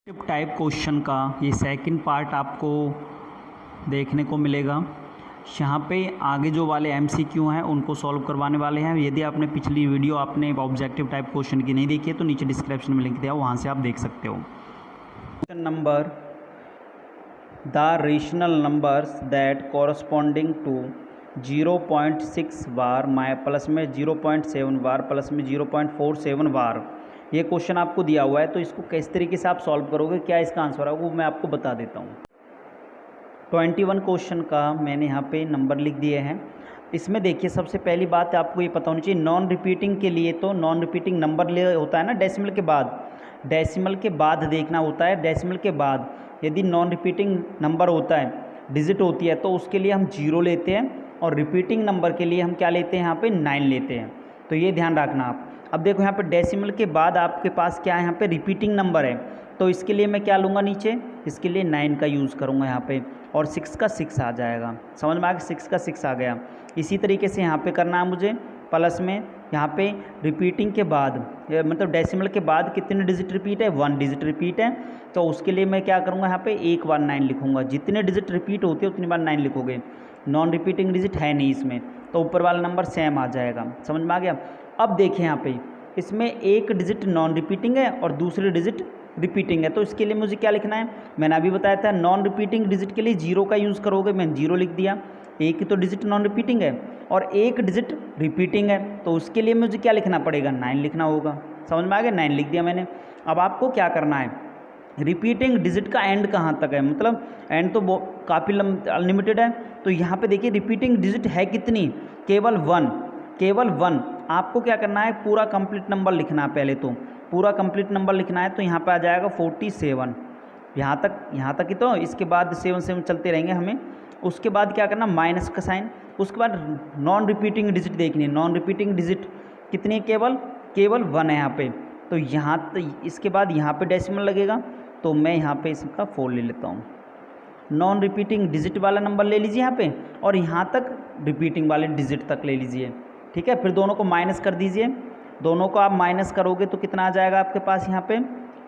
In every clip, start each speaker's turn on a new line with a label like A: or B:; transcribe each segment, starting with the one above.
A: Type question का ये second part आपको देखने को मिलेगा। यहाँ पे आगे जो वाले एमसीक्यू हैं उनको सॉल्व करवाने वाले हैं। यदि आपने पिछली वीडियो आपने ऑब्जेक्टिव टाइप क्वेश्चन की नहीं देखी है तो नीचे डिस्क्रिप्शन में लिंक दिया, वहाँ से आप देख सकते हो। Question number the rational numbers that corresponding to 0.6 bar plus में 0.7 बार प्लस में 0.47 बार, ये क्वेश्चन आपको दिया हुआ है। तो इसको किस तरीके से आप सॉल्व करोगे, क्या इसका आंसर है वो मैं आपको बता देता हूँ। 21 क्वेश्चन का मैंने यहाँ पे नंबर लिख दिए हैं। इसमें देखिए सबसे पहली बात आपको ये पता होनी चाहिए, नॉन रिपीटिंग के लिए तो नॉन रिपीटिंग नंबर ले होता है ना डेसिमल के बाद देखना होता है। डेसिमल के बाद यदि नॉन रिपीटिंग नंबर होता है, डिजिट होती है, तो उसके लिए हम 0 लेते हैं और रिपीटिंग नंबर के लिए हम क्या लेते हैं, यहाँ पे 9 लेते हैं। तो ये ध्यान रखना आप। अब देखो यहाँ पे डेसिमल के बाद आपके पास क्या है, यहाँ पे रिपीटिंग नंबर है, तो इसके लिए मैं क्या लूँगा नीचे, इसके लिए 9 का यूज़ करूँगा यहाँ पे, और 6 का 6 आ जाएगा। समझ में आ गया, 6 का 6 आ गया। इसी तरीके से यहाँ पे करना है मुझे प्लस में, यहाँ पे रिपीटिंग के बाद मतलब डेसिमल के बाद कितने डिजिट रिपीट है, 1 डिजिट रिपीट है, तो उसके लिए मैं क्या करूँगा, यहाँ पे एक बार 9 लिखूँगा। जितने डिजिट रिपीट होते हैं उतनी बार 9 लिखोगे। नॉन रिपीटिंग डिजिट है नहीं इसमें, तो ऊपर वाला नंबर सेम आ जाएगा। समझ में आ गया। अब देखिए यहाँ पे इसमें एक डिजिट नॉन रिपीटिंग है और दूसरी डिजिट रिपीटिंग है, तो इसके लिए मुझे क्या लिखना है, मैंने अभी बताया था नॉन रिपीटिंग डिजिट के लिए 0 का यूज़ करोगे। मैंने 0 लिख दिया। एक ही तो डिजिट नॉन रिपीटिंग है और एक डिजिट रिपीटिंग है, तो उसके लिए मुझे क्या लिखना पड़ेगा, 9 लिखना होगा। समझ में आ गया, 9 लिख दिया मैंने। अब आपको क्या करना है, रिपीटिंग डिजिट का एंड कहाँ तक है, मतलब एंड तो काफ़ी अनलिमिटेड है। तो यहाँ पे देखिए रिपीटिंग डिजिट है कितनी, केवल 1। आपको क्या करना है, पूरा कंप्लीट नंबर लिखना है। पहले तो पूरा कंप्लीट नंबर लिखना है, तो यहाँ पे आ जाएगा 47। यहाँ तक ही, तो इसके बाद 7 चलते रहेंगे हमें। उसके बाद क्या करना, माइनस का साइन। उसके बाद नॉन रिपीटिंग डिजिट देखनी है। नॉन रिपीटिंग डिजिट कितनी है, केवल 1 है यहाँ पे। तो इसके बाद यहाँ पे डेसिमल लगेगा, तो मैं यहाँ पे इसका 4 ले लेता हूँ। नॉन रिपीटिंग डिजिट वाला नंबर ले लीजिए यहाँ पे, और यहाँ तक रिपीटिंग वाले डिजिट तक ले लीजिए। ठीक है, फिर दोनों को माइनस कर दीजिए। दोनों को आप माइनस करोगे तो कितना आ जाएगा आपके पास, यहाँ पे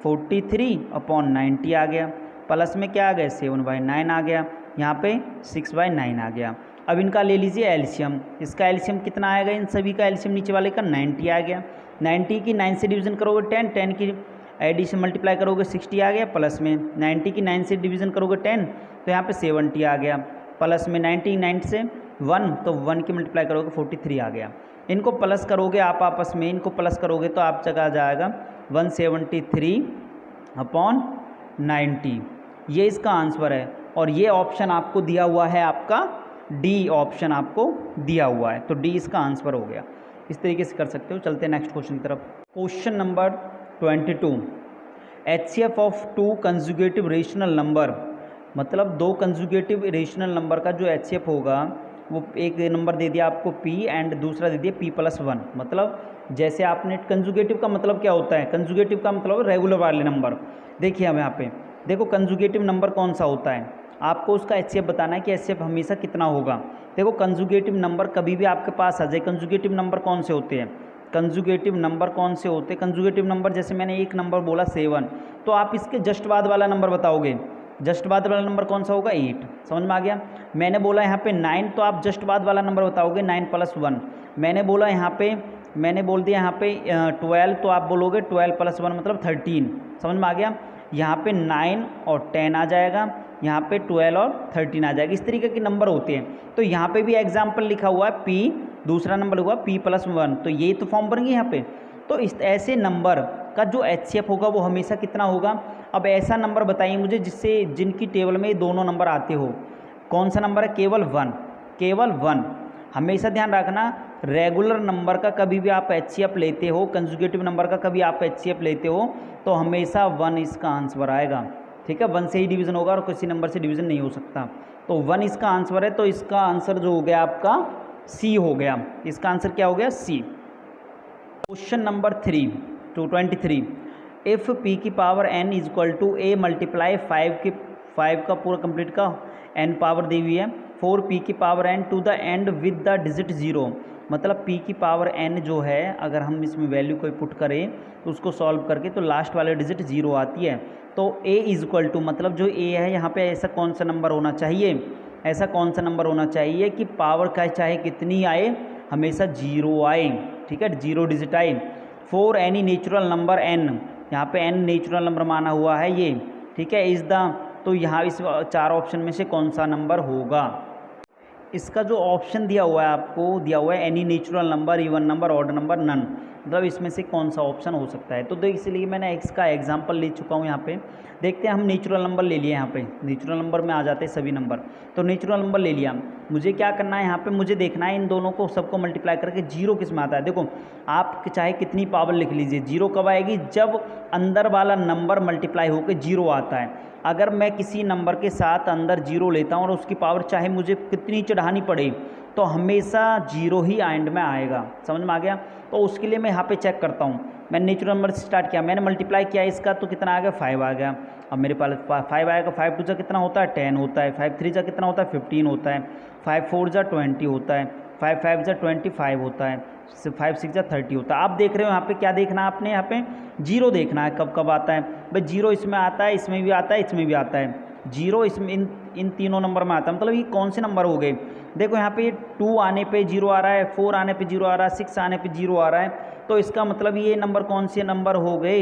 A: 43/90 आ गया। प्लस में क्या आ गया, 7/9 आ गया। यहाँ पे 6/9 आ गया। अब इनका ले लीजिए एलसीएम। इसका एलसीएम कितना आएगा, इन सभी का एलसीएम नीचे वाले का 90 आ गया। 90 की 9 से डिवीज़न करोगे 10, 10 की एडिशन मल्टीप्लाई करोगे 60 आ गया। प्लस में 90 की 9 से डिवीज़न करोगे 10, तो यहाँ पे 70 आ गया। प्लस में 9 से 1, तो 1 की मल्टीप्लाई करोगे 43 आ गया। इनको प्लस करोगे आप आपस में, इनको प्लस करोगे तो आप जगह आ जाएगा 173/90। ये इसका आंसर है, और ये ऑप्शन आपको दिया हुआ है, आपका डी ऑप्शन आपको दिया हुआ है, तो डी इसका आंसर हो गया। इस तरीके से कर सकते हो। चलते हैं नेक्स्ट क्वेश्चन की तरफ। Question number 22, HCF of 2 conjugative rational number, मतलब 2 कंजुगेटिव रेशनल नंबर का जो HCF होगा, वो एक नंबर दे दिया आपको P एंड दूसरा दे दिया P+1। मतलब जैसे आपने कंजुगेटिव का मतलब क्या होता है, कंजुगेटिव का मतलब रेगुलर वाले नंबर। देखिए अब यहाँ पे देखो कंजुगेटिव नंबर कौन सा होता है, आपको उसका HCF बताना है कि HCF हमेशा कितना होगा। देखो कंजुगेटिव नंबर कभी भी आपके पास आ जाए। कंजुगेटिव नंबर कौन से होते हैं, कंजुगेटिव नंबर कौन से होते हैं, कंजुगेटिव नंबर जैसे मैंने एक नंबर बोला 7, तो आप इसके जस्ट बाद वाला नंबर बताओगे। जस्ट बाद वाला नंबर कौन सा होगा, 8। समझ में आ गया। मैंने बोला यहाँ पे 9, तो आप जस्ट बाद वाला नंबर बताओगे 9+1। मैंने बोला यहाँ पे, मैंने बोल दिया यहाँ पे 12, तो आप बोलोगे 12+1 मतलब 13। समझ में आ गया। यहाँ पे 9 और 10 आ जाएगा, यहाँ पे 12 और 13 आ जाएगा। इस तरीके के नंबर होते हैं। तो यहाँ पे भी एग्जाम्पल लिखा हुआ है P, दूसरा नंबर हुआ P+1, तो यही तो फॉर्म बन गई यहाँ पे। तो इस ऐसे नंबर का जो HCF होगा वो हमेशा कितना होगा। अब ऐसा नंबर बताइए मुझे जिनकी टेबल में दोनों नंबर आते हो। कौन सा नंबर है, केवल 1। हमेशा ध्यान रखना, रेगुलर नंबर का कभी भी आप HCF लेते हो, कंजुगेटिव नंबर का कभी आप HCF लेते हो, तो हमेशा 1 इसका आंसर आएगा। ठीक है, 1 से ही डिवीज़न होगा और किसी नंबर से डिवीज़न नहीं हो सकता। तो 1 इसका आंसर है, तो इसका आंसर जो हो गया आपका C हो गया। इसका आंसर क्या हो गया, C। Question number 23, if P की power n is equal to A multiply 5 का पूरा कंप्लीट का n पावर दी हुई है 4P की power n to the end with the digit 0, मतलब p की पावर n जो है अगर हम इसमें वैल्यू कोई पुट करें तो उसको सॉल्व करके तो लास्ट वाले डिजिट 0 आती है। तो a इज इक्वल टू मतलब जो a है यहाँ पे ऐसा कौन सा नंबर होना चाहिए, ऐसा कौन सा नंबर होना चाहिए कि पावर का चाहे कितनी आए हमेशा 0 आए, ठीक है, 0 डिजिट आए। For any natural number n, यहाँ पे n नेचुरल नंबर माना हुआ है ये, ठीक है, इज़ द, तो यहाँ इस 4 ऑप्शन में से कौन सा नंबर होगा। इसका जो ऑप्शन दिया हुआ है आपको दिया हुआ है any natural number, even number, odd number, none, मतलब इसमें से कौन सा ऑप्शन हो सकता है। तो इसलिए मैंने एक्स का एग्जांपल ले चुका हूँ यहाँ पे। देखते हैं, हम नेचुरल नंबर ले लिए यहाँ पे, नेचुरल नंबर में आ जाते हैं सभी नंबर। तो नेचुरल नंबर ले लिया, मुझे क्या करना है यहाँ पे, मुझे देखना है इन दोनों को सबको मल्टीप्लाई करके 0 किस में आता है। देखो आप चाहे कितनी पावर लिख लीजिए, 0 कब आएगी, जब अंदर वाला नंबर मल्टीप्लाई होकर 0 आता है। अगर मैं किसी नंबर के साथ अंदर 0 लेता हूँ और उसकी पावर चाहे मुझे कितनी चढ़ानी पड़े तो हमेशा 0 ही एंड में आएगा। समझ में आ गया। तो उसके लिए मैं यहाँ पे चेक करता हूँ, मैंने नेचुरल नंबर से स्टार्ट किया, मैंने मल्टीप्लाई किया इसका तो कितना आ गया 5 आ गया। अब मेरे पास 5 आएगा, 5 2 जा कितना होता है 10 होता है, 5 3 जा कितना होता है 15 होता है, 5 4 जा 20 होता है, 5 5 जा 25 होता है, 5 6 जा 30 होता है। आप देख रहे हो यहाँ पे क्या देखना है आपने, यहाँ पे 0 देखना है कब कब आता है भाई। 0 इसमें आता है, इसमें भी आता है, इसमें भी आता है, 0 इसमें इन तीनों नंबर में आता है। मतलब ये कौन से नंबर हो गए, देखो यहाँ पे 2 आने पे 0 आ रहा है, 4 आने पे 0 आ रहा है, 6 आने पे 0 आ रहा है। तो इसका मतलब ये नंबर कौन से नंबर हो गए,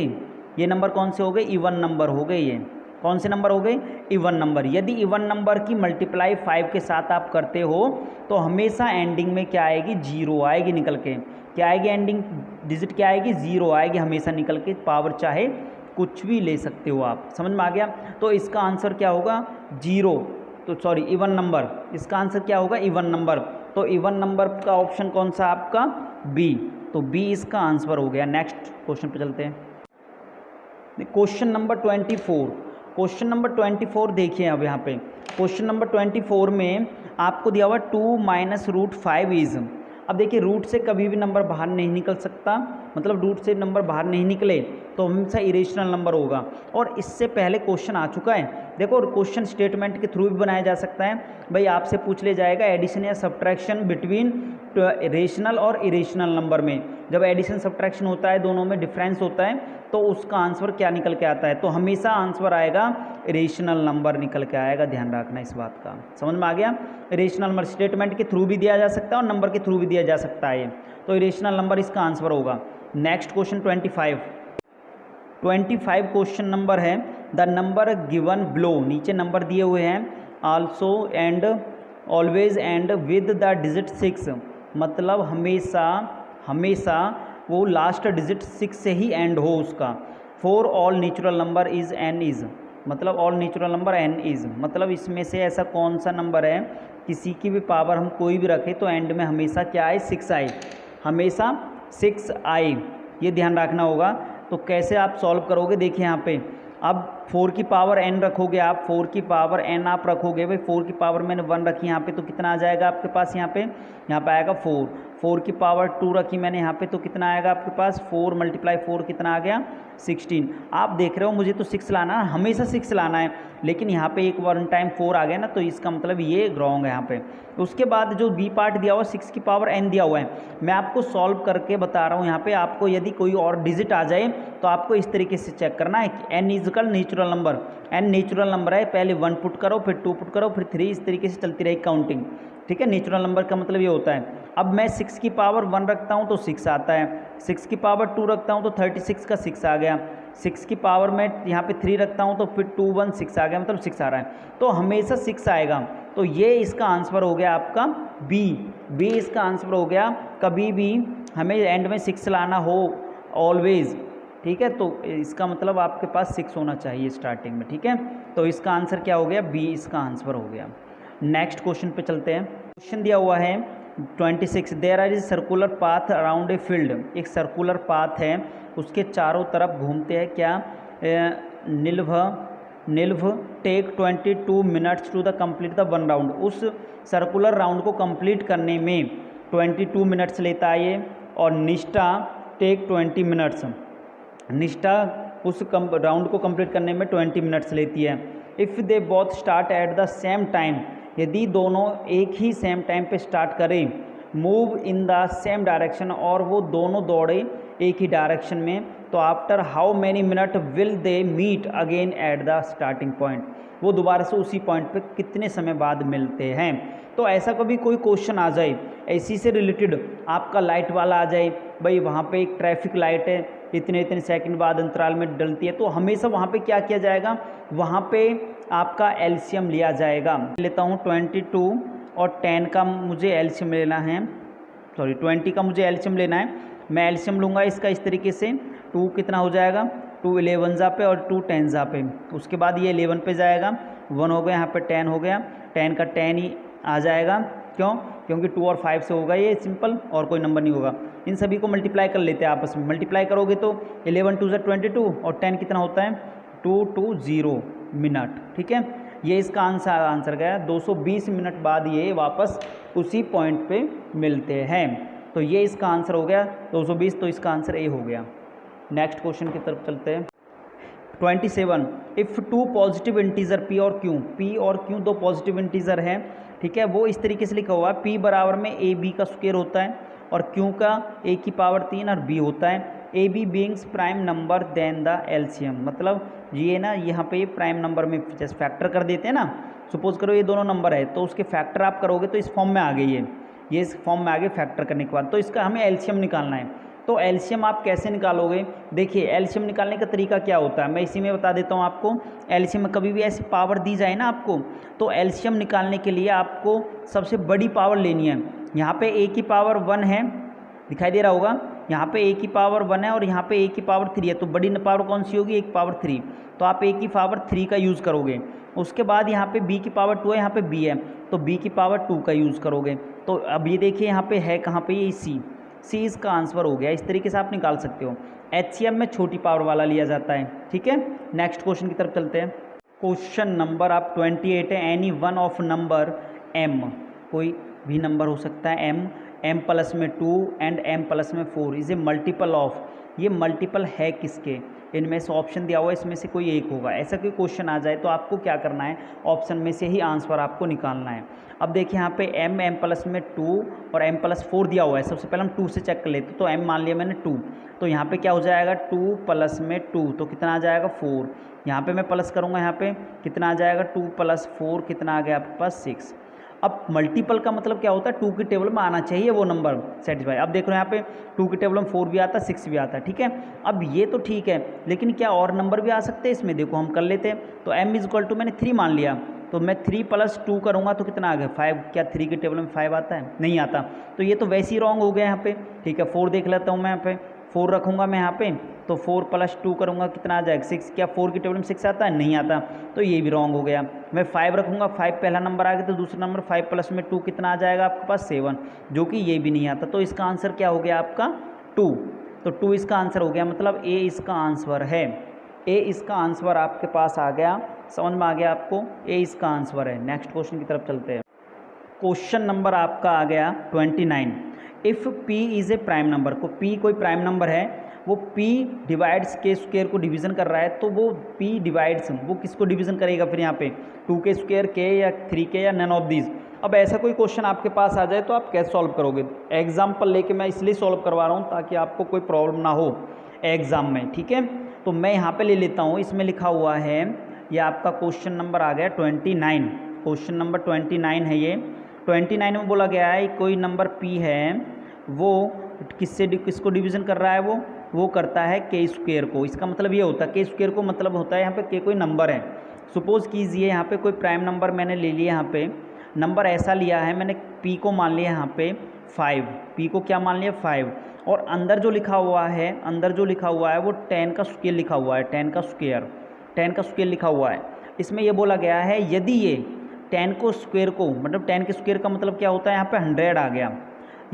A: ये नंबर कौन से हो गए, इवन नंबर हो गए। ये कौन से नंबर हो गए, इवन नंबर। यदि इवन नंबर की मल्टीप्लाई 5 के साथ आप करते हो तो हमेशा एंडिंग में क्या आएगी, 0 आएगी निकल के। क्या आएगी एंडिंग डिजिट, क्या आएगी 0 आएगी हमेशा निकल के। पावर चाहे कुछ भी ले सकते हो आप, समझ में आ गया। तो इसका आंसर क्या होगा 0, तो सॉरी इवन नंबर, इसका आंसर क्या होगा इवन नंबर। तो इवन नंबर का ऑप्शन कौन सा आपका बी, तो बी इसका आंसर हो गया। नेक्स्ट क्वेश्चन पे चलते हैं, क्वेश्चन नंबर 24। क्वेश्चन नंबर 24 देखिए, अब यहाँ पे क्वेश्चन नंबर 24 में आपको दिया हुआ 2 माइनस रूट 5 इज। अब देखिए रूट से कभी भी नंबर बाहर नहीं निकल सकता, मतलब रूट से नंबर बाहर नहीं निकले तो हमेशा इरेशनल नंबर होगा। और इससे पहले क्वेश्चन आ चुका है, देखो क्वेश्चन स्टेटमेंट के थ्रू भी बनाया जा सकता है। भाई आपसे पूछ ले जाएगा एडिशन या सब्ट्रैक्शन बिटवीन रेशनल और इरेशनल नंबर में। जब एडिशन सब्ट्रैक्शन होता है दोनों में डिफरेंस होता है तो उसका आंसर क्या निकल के आता है, तो हमेशा आंसर आएगा इरेशनल नंबर निकल के आएगा। ध्यान रखना इस बात का, समझ में आ गया। इरेशनल नंबर स्टेटमेंट के थ्रू भी दिया जा सकता है और नंबर के थ्रू भी दिया जा सकता है, तो इरेशनल नंबर इसका आंसर होगा। नेक्स्ट क्वेश्चन 25 क्वेश्चन नंबर है, द नंबर गिवन बिलो, नीचे नंबर दिए हुए हैं, also and always and with the digit 6, मतलब हमेशा वो लास्ट डिजिट 6 से ही एंड हो उसका। For all natural number is n is, मतलब all natural number n is, मतलब इसमें से ऐसा कौन सा नंबर है किसी की भी पावर हम कोई भी रखें तो एंड में हमेशा क्या आए 6 आए, हमेशा 6 आए, ये ध्यान रखना होगा। तो कैसे आप सॉल्व करोगे, देखिए यहाँ पे अब 4 की पावर n रखोगे आप, 4 की पावर n आप रखोगे, भाई 4 की पावर मैंने 1 रखी यहाँ पे तो कितना आ जाएगा आपके पास, यहाँ पे आएगा 4। 4 की पावर 2 रखी मैंने यहाँ पे तो कितना आएगा आपके पास, 4 × 4 कितना आ गया 16। आप देख रहे हो मुझे तो 6 लाना है, हमेशा 6 लाना है, लेकिन यहाँ पे एक 1 टाइम 4 आ गया ना, तो इसका मतलब ये रॉन्ग है यहाँ पे। उसके बाद जो बी पार्ट दिया हुआ 6 की पावर n दिया हुआ है, मैं आपको सॉल्व करके बता रहा हूँ। यहाँ पे आपको यदि कोई और डिजिट आ जाए तो आपको इस तरीके से चेक करना है कि n is equal natural number, n natural number है, पहले 1 पुट करो, फिर 2 पुट करो, फिर 3, इस तरीके से चलती रही काउंटिंग, ठीक है। नेचुरल नंबर का मतलब ये होता है। अब मैं 6 की पावर 1 रखता हूँ तो 6 आता है, 6 की पावर 2 रखता हूँ तो 36 का 6 आ गया, 6 की पावर में यहाँ पे 3 रखता हूँ तो फिर 2 1 6 आ गया, मतलब 6 आ रहा है, तो हमेशा 6 आएगा। तो ये इसका आंसर हो गया आपका बी इसका आंसर हो गया। कभी भी हमें एंड में 6 लाना हो ऑलवेज, ठीक है, तो इसका मतलब आपके पास 6 होना चाहिए स्टार्टिंग में, ठीक है। तो इसका आंसर क्या हो गया, बी इसका आंसर हो गया। नेक्स्ट क्वेश्चन पे चलते हैं। क्वेश्चन दिया हुआ है 26, there are is circular path around a field, एक सर्कुलर पाथ है, उसके चारों तरफ घूमते हैं क्या, निल्भ take 22 minutes to the complete the 1 round, उस सर्कुलर राउंड को कंप्लीट करने में 22 मिनट्स लेता है ये, और निष्ठा टेक 20 मिनट्स, निष्ठा उस राउंड को कंप्लीट करने में 20 मिनट्स लेती है। If they both start at the same time, यदि दोनों एक ही सेम टाइम पे स्टार्ट करें, move in the same direction, और वो दोनों दौड़े एक ही डायरेक्शन में, तो after how many minute will they meet again at the starting point, वो दोबारा से उसी पॉइंट पे कितने समय बाद मिलते हैं। तो ऐसा कभी कोई क्वेश्चन आ जाए इसी से रिलेटेड, आपका लाइट वाला आ जाए, भाई वहाँ पे एक ट्रैफिक लाइट है, इतने इतने सेकंड बाद अंतराल में डलती है, तो हमेशा वहाँ पे क्या किया जाएगा, वहाँ पे आपका एलसीएम लिया जाएगा। लेता हूँ 22 और 10 का मुझे एलसीएम लेना है, सॉरी 20 का मुझे एलसीएम लेना है। मैं एलसीएम लूँगा इसका इस तरीके से, 2 कितना हो जाएगा, 2 11 जा पे और 2 10 जा पे, उसके बाद ये 11 पे जाएगा, 1 हो गया, यहाँ पे 10 हो गया, 10 का 10 ही आ जाएगा, क्यों, क्योंकि 2 और 5 से होगा ये सिंपल, और कोई नंबर नहीं होगा। इन सभी को मल्टीप्लाई कर लेते हैं आपस में, मल्टीप्लाई करोगे तो 11 2 22 और 10 कितना होता है 220 मिनट, ठीक है। ये इसका आंसर गया, 220 मिनट बाद ये वापस उसी पॉइंट पे मिलते हैं। तो ये इसका आंसर हो गया 220, तो इसका आंसर ए हो गया। नेक्स्ट क्वेश्चन की तरफ चलते हैं। 27, इफ़ 2 पॉजिटिव इंटीजर पी और क्यू दो पॉजिटिव इंटीजर हैं, ठीक है, वो इस तरीके से लिखा हुआ है, पी बराबर में ए बी का स्क्वायर होता है और क्यू का ए की पावर 3 और बी होता है, a b beings prime number then the LCM, मतलब ये ना यहाँ पे प्राइम नंबर में जैसे फैक्टर कर देते हैं ना, सपोज करो ये दोनों नंबर है तो उसके फैक्टर आप करोगे तो इस फॉर्म में आ गई है, ये इस फॉर्म में आ गए फैक्टर करने के बाद, तो इसका हमें एलसीएम निकालना है। तो एलसीएम आप कैसे निकालोगे, देखिए एलसीएम निकालने का तरीका क्या होता है, मैं इसी में बता देता हूँ आपको। एलसीएम में कभी भी ऐसी पावर दी जाए ना आपको, तो एलसीएम निकालने के लिए आपको सबसे बड़ी पावर लेनी है। यहाँ पे ए की पावर 1 है, दिखाई दे रहा होगा, यहाँ पे ए की पावर 1 है और यहाँ पे ए की पावर 3 है, तो बड़ी पावर कौन सी होगी, ए की पावर 3, तो आप ए की पावर 3 का यूज़ करोगे। उसके बाद यहाँ पे बी की पावर 2 है, यहाँ पे बी है, तो बी की पावर 2 का यूज़ करोगे। तो अब ये देखिए यहाँ पे है कहाँ पे, ये सी इसका आंसर हो गया। इस तरीके से आप निकाल सकते हो। एचसीएम में छोटी पावर वाला लिया जाता है, ठीक है। नेक्स्ट क्वेश्चन की तरफ चलते हैं। क्वेश्चन नंबर आप 28 है, any one of number m, कोई भी नंबर हो सकता है एम प्लस में 2 एंड एम प्लस में 4 इज ए मल्टीपल ऑफ, ये मल्टीपल है किसके, इनमें से ऑप्शन दिया हुआ है, इसमें से कोई एक होगा। ऐसा कोई क्वेश्चन आ जाए तो आपको क्या करना है, ऑप्शन में से ही आंसर आपको निकालना है। अब देखिए यहाँ पे एम प्लस में 2 और एम प्लस 4 दिया हुआ है, सबसे पहले हम 2 से चेक कर लेते, तो एम मान लिया मैंने 2, तो यहाँ पे क्या हो जाएगा 2 प्लस में 2, तो कितना आ जाएगा 4, यहाँ पे मैं प्लस करूँगा, यहाँ पे कितना आ जाएगा 2 प्लस 4 कितना आ गया आपके पास 6। अब मल्टीपल का मतलब क्या होता है, 2 की टेबल में आना चाहिए वो नंबर सेटिस्फाई। अब देख रहे हो यहाँ पे 2 की टेबल में 4 भी आता है 6 भी आता है, ठीक है। अब ये तो ठीक है, लेकिन क्या और नंबर भी आ सकते हैं इसमें, देखो हम कर लेते हैं। तो m इज इक्वल टू मैंने 3 मान लिया, तो मैं 3 प्लस 2 करूँगा तो कितना आ गया 5, क्या 3 की टेबल में 5 आता है, नहीं आता, तो ये तो वैसे ही रॉन्ग हो गया यहाँ पे, ठीक है। 4 देख लेता हूँ मैं, यहाँ पे 4 रखूँगा मैं यहाँ पे, तो 4 प्लस 2 करूँगा कितना आ जाएगा 6, क्या 4 की टेबल में 6 आता है, नहीं आता, तो ये भी रॉन्ग हो गया। मैं 5 रखूँगा, 5 पहला नंबर आ गया, तो दूसरा नंबर 5 प्लस में 2 कितना आ जाएगा आपके पास 7, जो कि ये भी नहीं आता, तो इसका आंसर क्या हो गया आपका 2, तो 2 इसका आंसर हो गया, मतलब ए इसका आंसर है, ए इसका आंसर आपके पास आ गया, समझ में आ गया आपको, ए इसका आंसर है। नेक्स्ट क्वेश्चन की तरफ चलते हैं। क्वेश्चन नंबर आपका आ गया 29, if p is a prime number, को p कोई प्राइम नंबर है, वो p डिवाइड्स के स्क्वायर को डिवीज़न कर रहा है, तो वो p डिवाइड्स वो किसको डिवीज़न करेगा फिर यहाँ पे 2 के स्क्वायर के या 3 के या नन ऑफ दीज। अब ऐसा कोई क्वेश्चन आपके पास आ जाए तो आप कैसे सॉल्व करोगे, एग्जाम्पल लेके मैं इसलिए सॉल्व करवा रहा हूँ ताकि आपको कोई प्रॉब्लम ना हो एग्ज़ाम में, ठीक है। तो मैं यहाँ पे ले लेता हूँ, इसमें लिखा हुआ है, ये आपका क्वेश्चन नंबर आ गया 29, क्वेश्चन नंबर 29 है ये। 29 में बोला गया है कोई नंबर p है, वो किसको डिवीज़न कर रहा है, वो करता है के स्क्वायर को। इसका मतलब ये होता है के स्क्वायर को मतलब होता है यहाँ पे के कोई नंबर है, सपोज़ कीजिए यहाँ पे कोई प्राइम नंबर मैंने ले लिया, यहाँ पे नंबर ऐसा लिया है मैंने, p को मान लिया यहाँ पे 5, p को क्या मान लिया 5, और अंदर जो लिखा हुआ है वो 10 का स्क्वायर लिखा हुआ है, 10 का स्क्वायर लिखा हुआ है। इसमें ये बोला गया है यदि ये 10 को स्क्वायर को, मतलब 10 के स्क्वायर का मतलब क्या होता है, यहाँ पे 100 आ गया,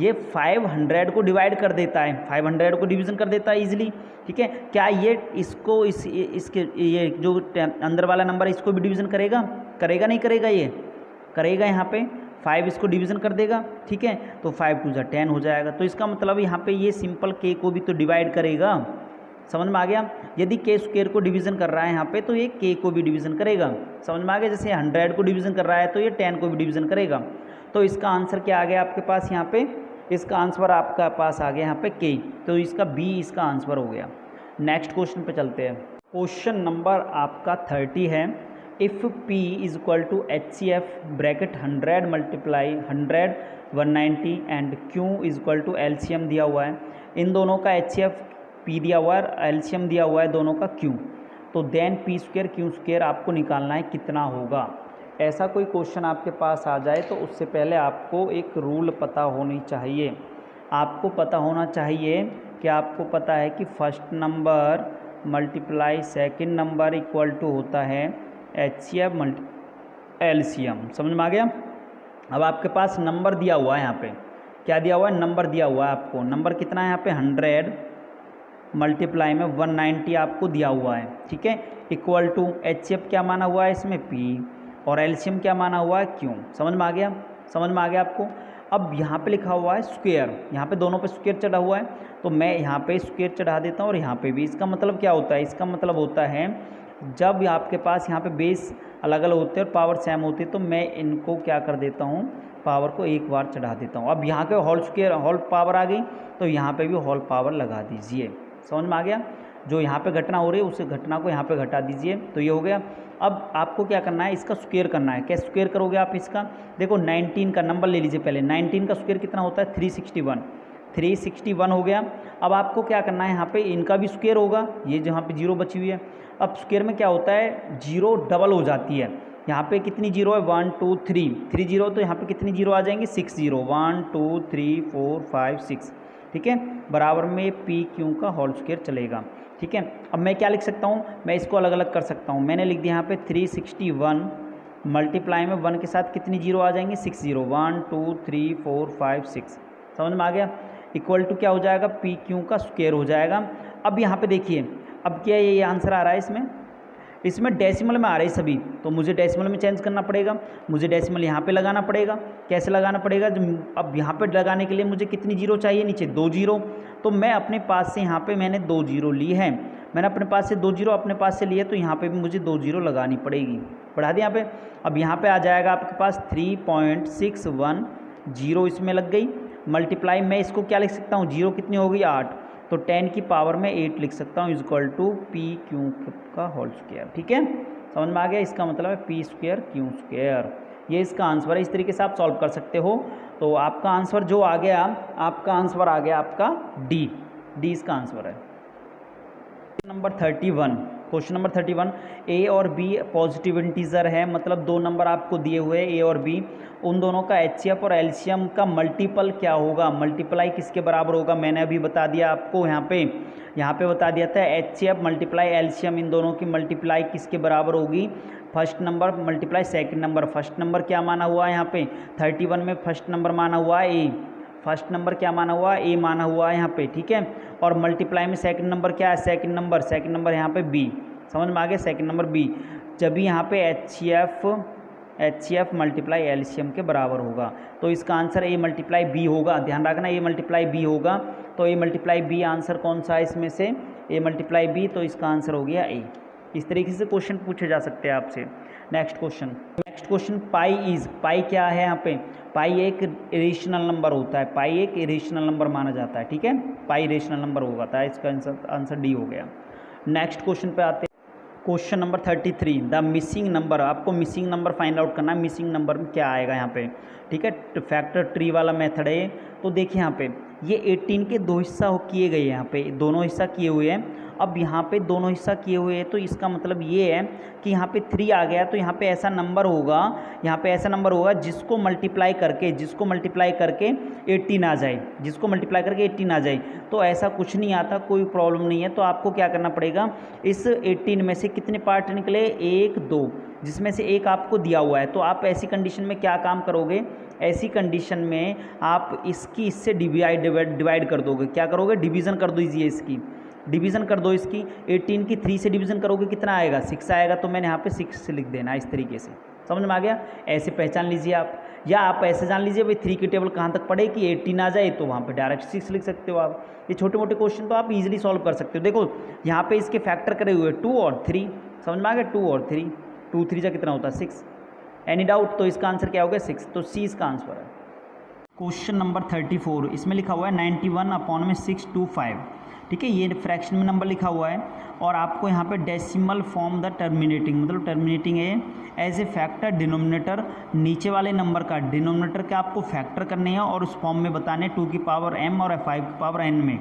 A: ये 500 को डिवाइड कर देता है, 500 को डिवीज़न कर देता है इजीली, ठीक है। क्या ये इसको इसके ये जो अंदर वाला नंबर है इसको भी डिवीज़न करेगा नहीं करेगा, ये करेगा, यहाँ पे 5 इसको डिवीज़न कर देगा, ठीक है। तो 5 2 10 हो जाएगा, तो इसका मतलब यहाँ पे ये सिंपल के को भी तो डिवाइड करेगा, समझ में आ गया। यदि के स्क्वायर को डिवीज़न कर रहा है यहाँ पे तो ये के को भी डिवीज़न करेगा, समझ में आ गया। जैसे 100 को डिवीज़न कर रहा है तो ये 10 को भी डिवीज़न करेगा। तो इसका आंसर क्या आ गया आपके पास यहाँ पे इसका आंसर आपका पास आ गया यहाँ पे के, तो इसका बी इसका आंसर हो गया। नेक्स्ट क्वेश्चन पे चलते हैं। क्वेश्चन नंबर आपका 30 है। If P is equal to HCF bracket 100 multiply 100 190 and Q is equal to LCM दिया हुआ है, इन दोनों का HCF P दिया हुआ है, LCM दिया हुआ है दोनों का Q, तो then P square Q square आपको निकालना है कितना होगा। ऐसा कोई क्वेश्चन आपके पास आ जाए तो उससे पहले आपको एक रूल पता होनी चाहिए। आपको पता होना चाहिए कि आपको पता है कि first number multiply second number equal to होता है HCF मल्टी LCM। समझ में आ गया। अब आपके पास नंबर दिया हुआ है, यहाँ पे क्या दिया हुआ है, नंबर दिया हुआ है आपको। नंबर कितना है यहाँ पे 100 मल्टीप्लाई में 190 आपको दिया हुआ है, ठीक है। इक्वल टू HCF क्या माना हुआ है इसमें P, और LCM क्या माना हुआ है Q। समझ में आ गया, समझ में आ गया आपको। अब यहाँ पे लिखा हुआ है स्क्वायर, यहाँ पे दोनों पे स्क्वायर चढ़ा हुआ है, तो मैं यहाँ पे स्क्वायर चढ़ा देता हूँ और यहाँ पे भी। इसका मतलब क्या होता है, इसका मतलब होता है जब आपके पास यहाँ पे बेस अलग अलग होते हैं और पावर सेम होती है, तो मैं इनको क्या कर देता हूँ, पावर को एक बार चढ़ा देता हूँ। अब यहाँ के होल स्क्वायर होल पावर आ गई, तो यहाँ पे भी होल पावर लगा दीजिए। समझ में आ गया। जो यहाँ पे घटना हो रही है उस घटना को यहाँ पे घटा दीजिए, तो ये हो गया। अब आपको क्या करना है, इसका स्क्वायर करना है। कैसे स्क्वायर करोगे आप इसका, देखो 19 का नंबर ले लीजिए पहले। 19 का स्क्वायर कितना होता है 361 हो गया। अब आपको क्या करना है, यहाँ पे इनका भी स्क्वायर होगा, ये जहाँ पे जीरो बची हुई है। अब स्क्वायर में क्या होता है, जीरो डबल हो जाती है। यहाँ पे कितनी जीरो है 1 2 3 जीरो, तो यहाँ पे कितनी जीरो आ जाएंगी 6 जीरो, 1 2 3 4 5 6, ठीक है। बराबर में पी क्यू का होल स्क्वायर चलेगा, ठीक है। अब मैं क्या लिख सकता हूँ, मैं इसको अलग अलग कर सकता हूँ। मैंने लिख दिया यहाँ पे 361 मल्टीप्लाई में 1 के साथ कितनी जीरो आ जाएंगी 6 जीरो, 1 2 3 4 5 6। समझ में आ गया। इक्वल टू क्या हो जाएगा, पी क्यू का स्क्वायर हो जाएगा। अब यहाँ पे देखिए, अब क्या ये आंसर आ रहा है, इसमें डेसिमल में आ रही सभी, तो मुझे डेसिमल में चेंज करना पड़ेगा। मुझे डेसिमल यहाँ पे लगाना पड़ेगा। कैसे लगाना पड़ेगा, अब यहाँ पे लगाने के लिए मुझे कितनी जीरो चाहिए, नीचे 2 जीरो, तो मैं अपने पास से यहाँ पे मैंने 2 जीरो ली है। मैंने अपने पास से 2 जीरो अपने पास से लिए, तो यहाँ पे भी मुझे 2 जीरो लगानी पड़ेगी। बढ़ा दिया यहाँ पे। अब यहाँ पे आ जाएगा आपके पास 3.61 जीरो इसमें लग गई। मल्टीप्लाई मैं इसको क्या लिख सकता हूँ, जीरो कितनी हो गई 8, तो 10 की पावर में 8 लिख सकता हूँ, इक्वल टू पी क्यू का होल स्क्वायर, ठीक है। समझ में आ गया। इसका मतलब है पी स्क्वायर क्यू स्क्वायर, ये इसका आंसर है। इस तरीके से आप सॉल्व कर सकते हो। तो आपका आंसर जो आ गया, आपका आंसर आ गया आपका डी इसका आंसर है। नंबर 31, क्वेश्चन नंबर 31, ए और बी पॉजिटिव इंटीजर है, मतलब दो नंबर आपको दिए हुए ए और बी, उन दोनों का HCF और LCM का मल्टीपल क्या होगा, मल्टीप्लाई किसके बराबर होगा। मैंने अभी बता दिया आपको, यहाँ पे बता दिया था HCF मल्टीप्लाई LCM, इन दोनों की मल्टीप्लाई किसके बराबर होगी, first number multiply second number. First number क्या माना हुआ है यहाँ पे 31 में, फर्स्ट नंबर माना हुआ है ए, फर्स्ट नंबर क्या माना हुआ है ए माना हुआ है यहाँ पे, ठीक है। और मल्टीप्लाई में सेकंड नंबर क्या है, सेकंड नंबर यहाँ पे बी। समझ में आ गया, सेकंड नंबर बी। जब भी यहाँ पे HCF मल्टीप्लाई LCM के बराबर होगा, तो इसका आंसर ए मल्टीप्लाई बी होगा। ध्यान रखना, ए मल्टीप्लाई बी होगा, तो ए मल्टीप्लाई बी आंसर कौन सा है इसमें से, ए मल्टीप्लाई बी, तो इसका आंसर हो गया ए। इस तरीके से क्वेश्चन पूछे जा सकते हैं आपसे। नेक्स्ट क्वेश्चन पाई क्या है यहाँ पे, पाई एक इरेशनल नंबर होता है, पाई एक इरेशनल नंबर माना जाता है, ठीक है। पाई इरेशनल नंबर होगा, था इसका आंसर डी हो गया। नेक्स्ट क्वेश्चन पे आते हैं। Question number 33, the missing number. आपको मिसिंग नंबर फाइंड आउट करना है। मिसिंग नंबर में क्या आएगा यहाँ पे, ठीक है। फैक्टर ट्री वाला मेथड है। तो देखिए यहाँ पे ये 18 के दो हिस्सा किए गए, यहाँ पे दोनों हिस्सा किए हुए हैं। अब यहाँ पे दोनों हिस्सा किए हुए हैं, तो इसका मतलब ये है कि यहाँ पे 3 आ गया, तो यहाँ पे ऐसा नंबर होगा, यहाँ पे ऐसा नंबर होगा जिसको मल्टीप्लाई करके 18 आ जाए, जिसको मल्टीप्लाई करके 18 आ जाए। तो ऐसा कुछ नहीं आता, कोई प्रॉब्लम नहीं है। तो आपको क्या करना पड़ेगा, इस 18 में से कितने पार्ट निकले, 1 2, जिसमें से एक आपको दिया हुआ है। तो आप ऐसी कंडीशन में क्या काम करोगे, ऐसी कंडीशन में आप इससे डिवाइड कर दोगे। क्या करोगे, डिवीज़न कर दीजिए, इसकी डिवीज़न कर दो। इसकी 18 की 3 से डिवीज़न करोगे, कितना आएगा 6 आएगा, तो मैंने यहाँ पे 6 से लिख देना, इस तरीके से। समझ में आ गया। ऐसे पहचान लीजिए आप, या आप ऐसे जान लीजिए भाई 3 की टेबल कहाँ तक पड़े कि 18 आ जाए, तो वहाँ पे डायरेक्ट 6 लिख सकते हो आप। ये छोटे मोटे क्वेश्चन तो आप इजीली सॉल्व कर सकते हो। देखो यहाँ पे इसके फैक्टर करे हुए 2 और 3, समझ में आ गया, 2 और 3, 2 3 जा कितना होता है 6। एनी डाउट, तो इसका आंसर क्या हो गया 6, तो सी इसका आंसर है। क्वेश्चन नंबर 34 इसमें लिखा हुआ है 91/625। ठीक है, ये फ्रैक्शन में नंबर लिखा हुआ है और आपको यहाँ पे डेसिमल फॉर्म द टर्मिनेटिंग, मतलब टर्मिनेटिंग है एज ए फैक्टर डिनोमिनेटर, नीचे वाले नंबर का डिनोमिनेटर के आपको फैक्टर करने हैं और उस फॉर्म में बताने 2 की पावर m और 5 की पावर n में,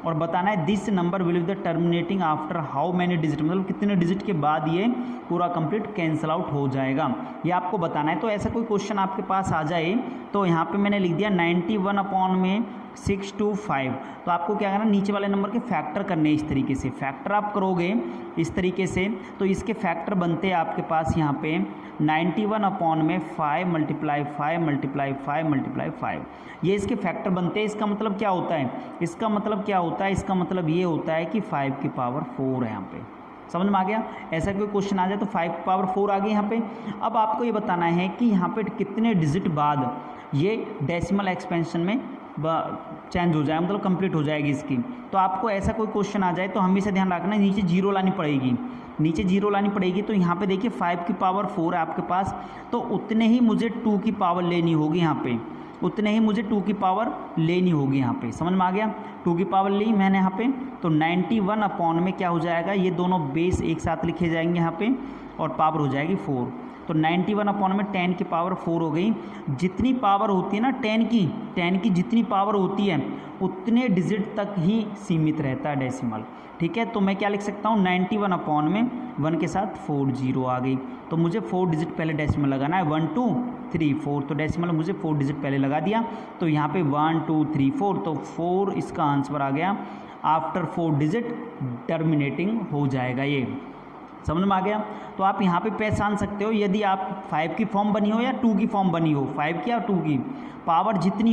A: और बताना है this number will be the terminating after how many digit, मतलब कितने डिजिट के बाद ये पूरा कंप्लीट कैंसिल आउट हो जाएगा, ये आपको बताना है। तो ऐसा कोई क्वेश्चन आपके पास आ जाए तो यहाँ पे मैंने लिख दिया 91/625, तो आपको क्या करना, नीचे वाले नंबर के फैक्टर करने इस तरीके से, फैक्टर आप करोगे इस तरीके से तो इसके फैक्टर बनते हैं आपके पास यहाँ पे 91/5 × 5 ये इसके फैक्टर बनते हैं। इसका मतलब क्या होता है, इसका मतलब ये होता है कि 5 की पावर 4 है यहाँ पे, समझ में आ गया। ऐसा कोई क्वेश्चन आ जाए तो 5 की पावर 4 आ गई यहाँ पे। अब आपको ये बताना है कि यहाँ पे कितने डिजिट बाद ये डेसिमल एक्सपेंशन में चेंज हो जाए, मतलब कंप्लीट हो जाएगी इसकी। तो आपको ऐसा कोई क्वेश्चन आ जाए तो हमेशा ध्यान रखना नीचे जीरो लानी पड़ेगी, तो यहाँ पे देखिए 5 की पावर 4 है आपके पास, तो उतने ही मुझे 2 की पावर लेनी होगी यहाँ पे, यहाँ पे समझ में आ गया। 2 की पावर ली मैंने यहाँ पे, तो 91 में क्या हो जाएगा, ये दोनों बेस एक साथ लिखे जाएंगे यहाँ पे और पावर हो जाएगी 4, तो 91 में 10 की पावर 4 हो गई। जितनी पावर होती है ना 10 की जितनी पावर होती है उतने डिजिट तक ही सीमित रहता है डेसिमल। ठीक है, तो मैं क्या लिख सकता हूँ 91 में 1 के साथ 4 0 आ गई, तो मुझे 4 डिजिट पहले डेसिमल लगाना है, 1 2 3 4, तो डेसिमल मुझे 4 डिजिट पहले लगा दिया, तो यहाँ पे 1 2 3 4, तो 4 इसका आंसर आ गया। आफ्टर 4 डिजिट टर्मिनेटिंग हो जाएगा, ये समझ में आ गया। तो आप यहाँ पे पहचान सकते हो यदि आप 5 की फॉर्म बनी हो या 2 की फॉर्म बनी हो, 5 की या 2 की, पावर जितनी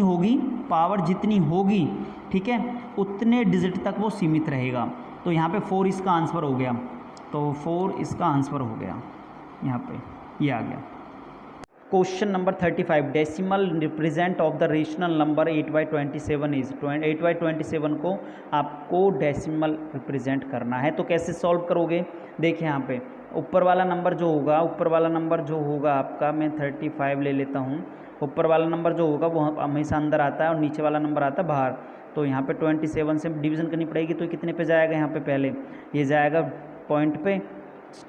A: होगी ठीक है उतने डिजिट तक वो सीमित रहेगा। तो यहाँ पे 4 इसका आंसर हो गया, तो 4 इसका आंसर हो गया, यहाँ पे ये आ गया। Question number 35 decimal represent of the rational number 8/27 is 8/27 को आपको डेसिमल रिप्रेजेंट करना है। तो कैसे सॉल्व करोगे, देखिए यहाँ पे ऊपर वाला नंबर जो होगा आपका, मैं 35 ले लेता हूँ, ऊपर वाला नंबर जो होगा वो हमेशा अंदर आता है और नीचे वाला नंबर आता है बाहर। तो यहाँ पे 27 से डिवीज़न करनी पड़ेगी, तो कितने पे जाएगा, यहाँ पे पहले ये जाएगा पॉइंट पे,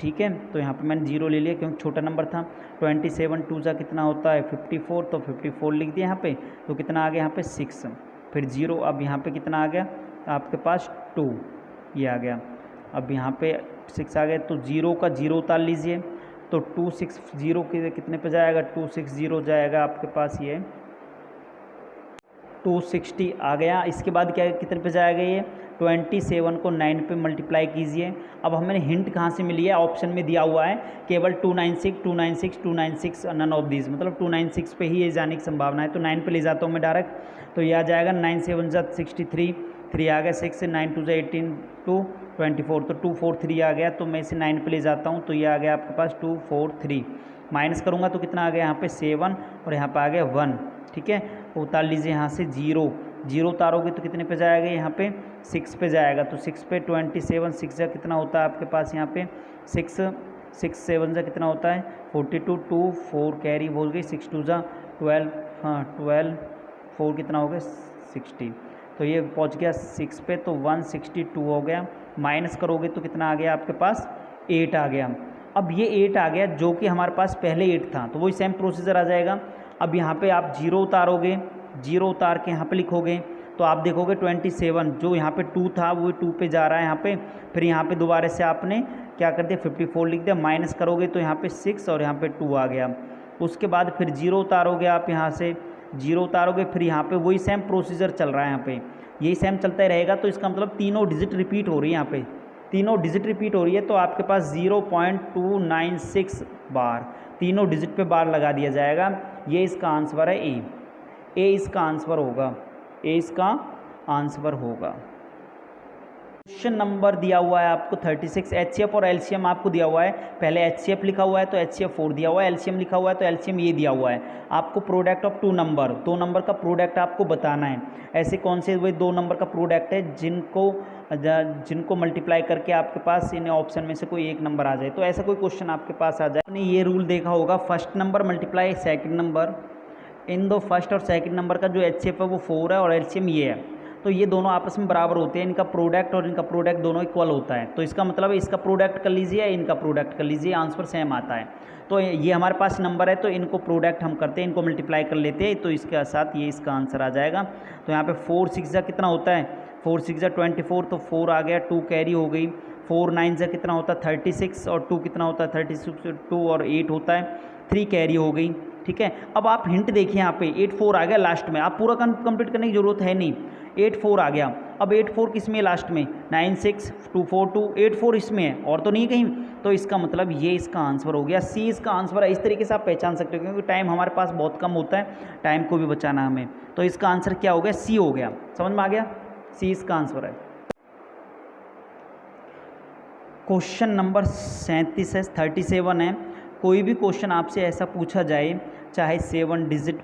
A: ठीक है। तो यहाँ पे मैंने 0 ले लिया क्योंकि छोटा नंबर था। 27 2 जा कितना होता है 54, तो 54 लिख दिया यहाँ पे, तो कितना आ गया यहाँ पे 6, फिर 0, अब यहाँ पे कितना आ गया आपके पास 2, ये आ गया। अब यहाँ पे 6 आ गया, तो 0 का 0 उतार लीजिए, तो 260 के कितने पे जाएगा, 260 जाएगा आपके पास, ये 260 आ गया। इसके बाद क्या कितने पे जाएगा, ये 27 को 9 पे मल्टीप्लाई कीजिए। अब हमें हिंट कहाँ से मिली है, ऑप्शन में दिया हुआ है केवल 296 296 296 नन ऑफ दीज, मतलब 296 पे ही ये जाने की संभावना है। तो 9 पे ले जाता हूँ मैं डायरेक्ट, तो यह आ जाएगा 9 7 जा 63, 3 आ गया 6 से 9 2 जा 18 2 24, तो 243 आ गया। तो मैं इसे 9 पे ले जाता हूँ, तो ये आ गया आपके पास 243, माइनस करूँगा तो कितना आ गया यहाँ पे 7 और यहाँ पे आ गया 1, ठीक है। उतार लीजिए यहाँ से 0 उतारोगे तो कितने पे जाएगा, यहाँ पे 6 पे जाएगा, तो 6 पे 27 6 जा कितना होता है आपके पास, यहाँ पे 6 7 जा कितना होता है 42, 2 4 कैरी बोल गई, 6 2 जा 12, हाँ 12 4 कितना हो गया 60, तो ये पहुँच गया 6 पे, तो 162 हो गया। माइनस करोगे तो कितना आ गया आपके पास 8 आ गया। अब ये 8 आ गया जो कि हमारे पास पहले 8 था, तो वही सेम प्रोसीजर आ जाएगा। अब यहाँ पे आप 0 उतारोगे, 0 उतार के यहाँ पे लिखोगे, तो आप देखोगे 27 जो यहाँ पे 2 था वो 2 पे जा रहा है यहाँ पे, फिर यहाँ पे दोबारा से आपने क्या कर दिया 54 लिख दिया, माइनस करोगे तो यहाँ पे 6 और यहाँ पे 2 आ गया। उसके बाद फिर 0 उतारोगे, आप यहाँ से 0 उतारोगे, फिर यहाँ पे वही सेम प्रोसीजर चल रहा है, यहाँ पे यही सेम चलता ही रहेगा। तो इसका मतलब तीनों डिजिट रिपीट हो रही है, यहाँ पे तीनों डिजिट रिपीट हो रही है, तो आपके पास 0.296 बार तीनों डिजिट पे बार लगा दिया जाएगा। ये इसका आंसर है ए इसका आंसर होगा। क्वेश्चन नंबर दिया हुआ है आपको 36, एचसीएफ और एलसीएम आपको दिया हुआ है। पहले एचसीएफ लिखा हुआ है तो एचसीएफ 4 दिया हुआ है, एलसीएम लिखा हुआ है तो एलसीएम ये दिया हुआ है। आपको प्रोडक्ट ऑफ 2 नंबर का प्रोडक्ट आपको बताना है। ऐसे कौन से वही 2 नंबर का प्रोडक्ट है जिनको मल्टीप्लाई करके आपके पास इन ऑप्शन में से कोई एक नंबर आ जाए। तो ऐसा कोई क्वेश्चन आपके पास आ जाए, आपने ये रूल देखा होगा, first number multiply second number, इन दो फर्स्ट और सेकंड नंबर का जो HCF है वो 4 है और LCM ये है, तो ये दोनों आपस में बराबर होते हैं, इनका प्रोडक्ट और इनका प्रोडक्ट दोनों इक्वल होता है। तो इसका मतलब है इसका प्रोडक्ट कर लीजिए, इनका प्रोडक्ट कर लीजिए, आंसर सेम आता है। तो ये हमारे पास नंबर है, तो इनको प्रोडक्ट हम करते हैं, इनको मल्टीप्लाई कर लेते हैं, तो इसके साथ ये इसका आंसर आ जाएगा। तो यहाँ पे 4 6 जा कितना होता है, 4 6 जा 24, तो 4 आ गया, 2 कैरी हो गई, 4 9 जा कितना होता है 36, और 2 कितना होता है 36, 2 और 8 होता है, 3 कैरी हो गई। ठीक है, अब आप हिंट देखिए यहाँ पे 8 4 आ गया लास्ट में, आप पूरा कंप्लीट करने की जरूरत है नहीं, 8 4 आ गया। अब 8 4 किस में लास्ट में, 9 6 2 4 2, 8 4 इसमें है और तो नहीं कहीं, तो इसका मतलब ये इसका आंसर हो गया, सी इसका आंसर है। इस तरीके से आप पहचान सकते हो, क्योंकि टाइम हमारे पास बहुत कम होता है, टाइम को भी बचाना हमें, तो इसका आंसर क्या हो गया, सी हो गया। समझ में आ गया, सी इसका आंसर है। क्वेश्चन नंबर 37 है, 37 है। कोई भी क्वेश्चन आपसे ऐसा पूछा जाए, चाहे 7 डिजिट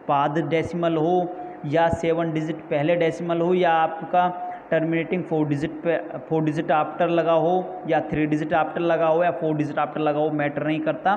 A: बाद डेसिमल हो या 7 डिजिट पहले डेसिमल हो, या आपका टर्मिनेटिंग 4 डिजिट आफ्टर लगा हो, या 3 डिजिट आफ्टर लगा हो, या 4 डिजिट आफ्टर लगा हो, मैटर नहीं करता।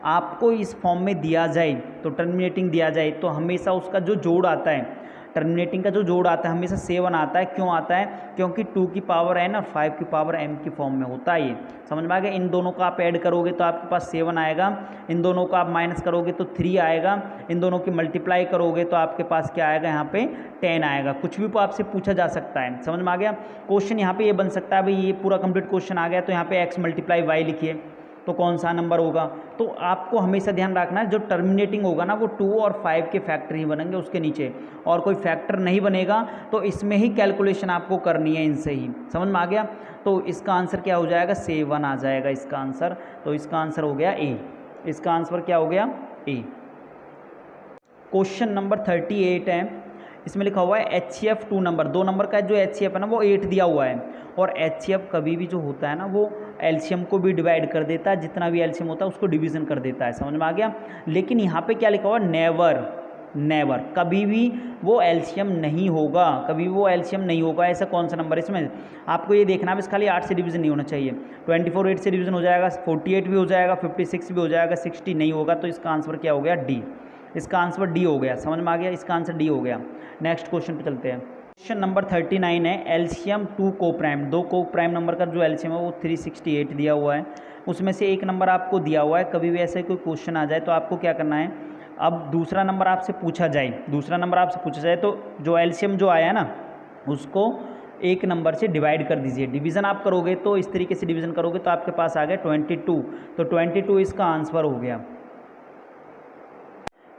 A: आपको इस फॉर्म में दिया जाए, तो टर्मिनेटिंग दिया जाए, तो हमेशा उसका जो जोड़ आता है, टर्मिनेटिंग का जो जोड़ आता है हमेशा 7 आता है। क्यों आता है, क्योंकि 2 की पावर n और 5 की पावर m की फॉर्म में होता है। ये समझ में आ गया। इन दोनों को आप ऐड करोगे तो आपके पास 7 आएगा, इन दोनों को आप माइनस करोगे तो 3 आएगा, इन दोनों की मल्टीप्लाई करोगे तो आपके पास क्या आएगा, यहाँ पे 10 आएगा। कुछ भी आपसे पूछा जा सकता है, समझ में आ गया। क्वेश्चन यहाँ पे ये बन सकता है, भाई ये पूरा कंप्लीट क्वेश्चन आ गया तो यहाँ पे x मल्टीप्लाई y लिखिए, तो कौन सा नंबर होगा। तो आपको हमेशा ध्यान रखना है, जो टर्मिनेटिंग होगा ना वो 2 और 5 के फैक्टर ही बनेंगे, उसके नीचे और कोई फैक्टर नहीं बनेगा। तो इसमें ही कैलकुलेशन आपको करनी है, इनसे ही। समझ में आ गया। तो इसका आंसर क्या हो जाएगा, 7 आ जाएगा इसका आंसर। तो इसका आंसर हो गया ए, इसका आंसर क्या हो गया, ए। क्वेश्चन नंबर 38 है, इसमें लिखा हुआ है HCF 2 नंबर, 2 नंबर का जो HCF है ना वो 8 दिया हुआ है, और HCF कभी भी जो होता है ना वो एलसीएम को भी डिवाइड कर देता है, जितना भी एलसीएम होता है उसको डिवीजन कर देता है। समझ में आ गया। लेकिन यहाँ पे क्या लिखा हुआ है, नेवर, नेवर, कभी भी वो एलसीएम नहीं होगा, कभी वो एलसीएम नहीं होगा। ऐसा कौन सा नंबर है, इसमें आपको ये देखना है, बस खाली 8 से डिवीजन नहीं होना चाहिए। 24 8 से डिवीजन हो जाएगा, 48 भी हो जाएगा, 56 भी हो जाएगा, 60 नहीं होगा। तो इसका आंसर क्या हो गया, डी। इसका आंसर डी हो गया। समझ में आ गया, इसका आंसर डी हो गया। नेक्स्ट क्वेश्चन पे चलते हैं। क्वेश्चन नंबर 39 है, एलसीएम 2 को प्राइम, 2 को प्राइम नंबर का जो एलसीएम है वो 368 दिया हुआ है, उसमें से एक नंबर आपको दिया हुआ है। कभी भी ऐसे कोई क्वेश्चन आ जाए तो आपको क्या करना है, अब दूसरा नंबर आपसे पूछा जाए, दूसरा नंबर आपसे पूछा जाए तो जो एलसीएम जो आया ना उसको एक नंबर से डिवाइड कर दीजिए। डिवीज़न आप करोगे तो इस तरीके से डिवीज़न करोगे तो आपके पास आ गया 22, तो 22 इसका आंसर हो गया।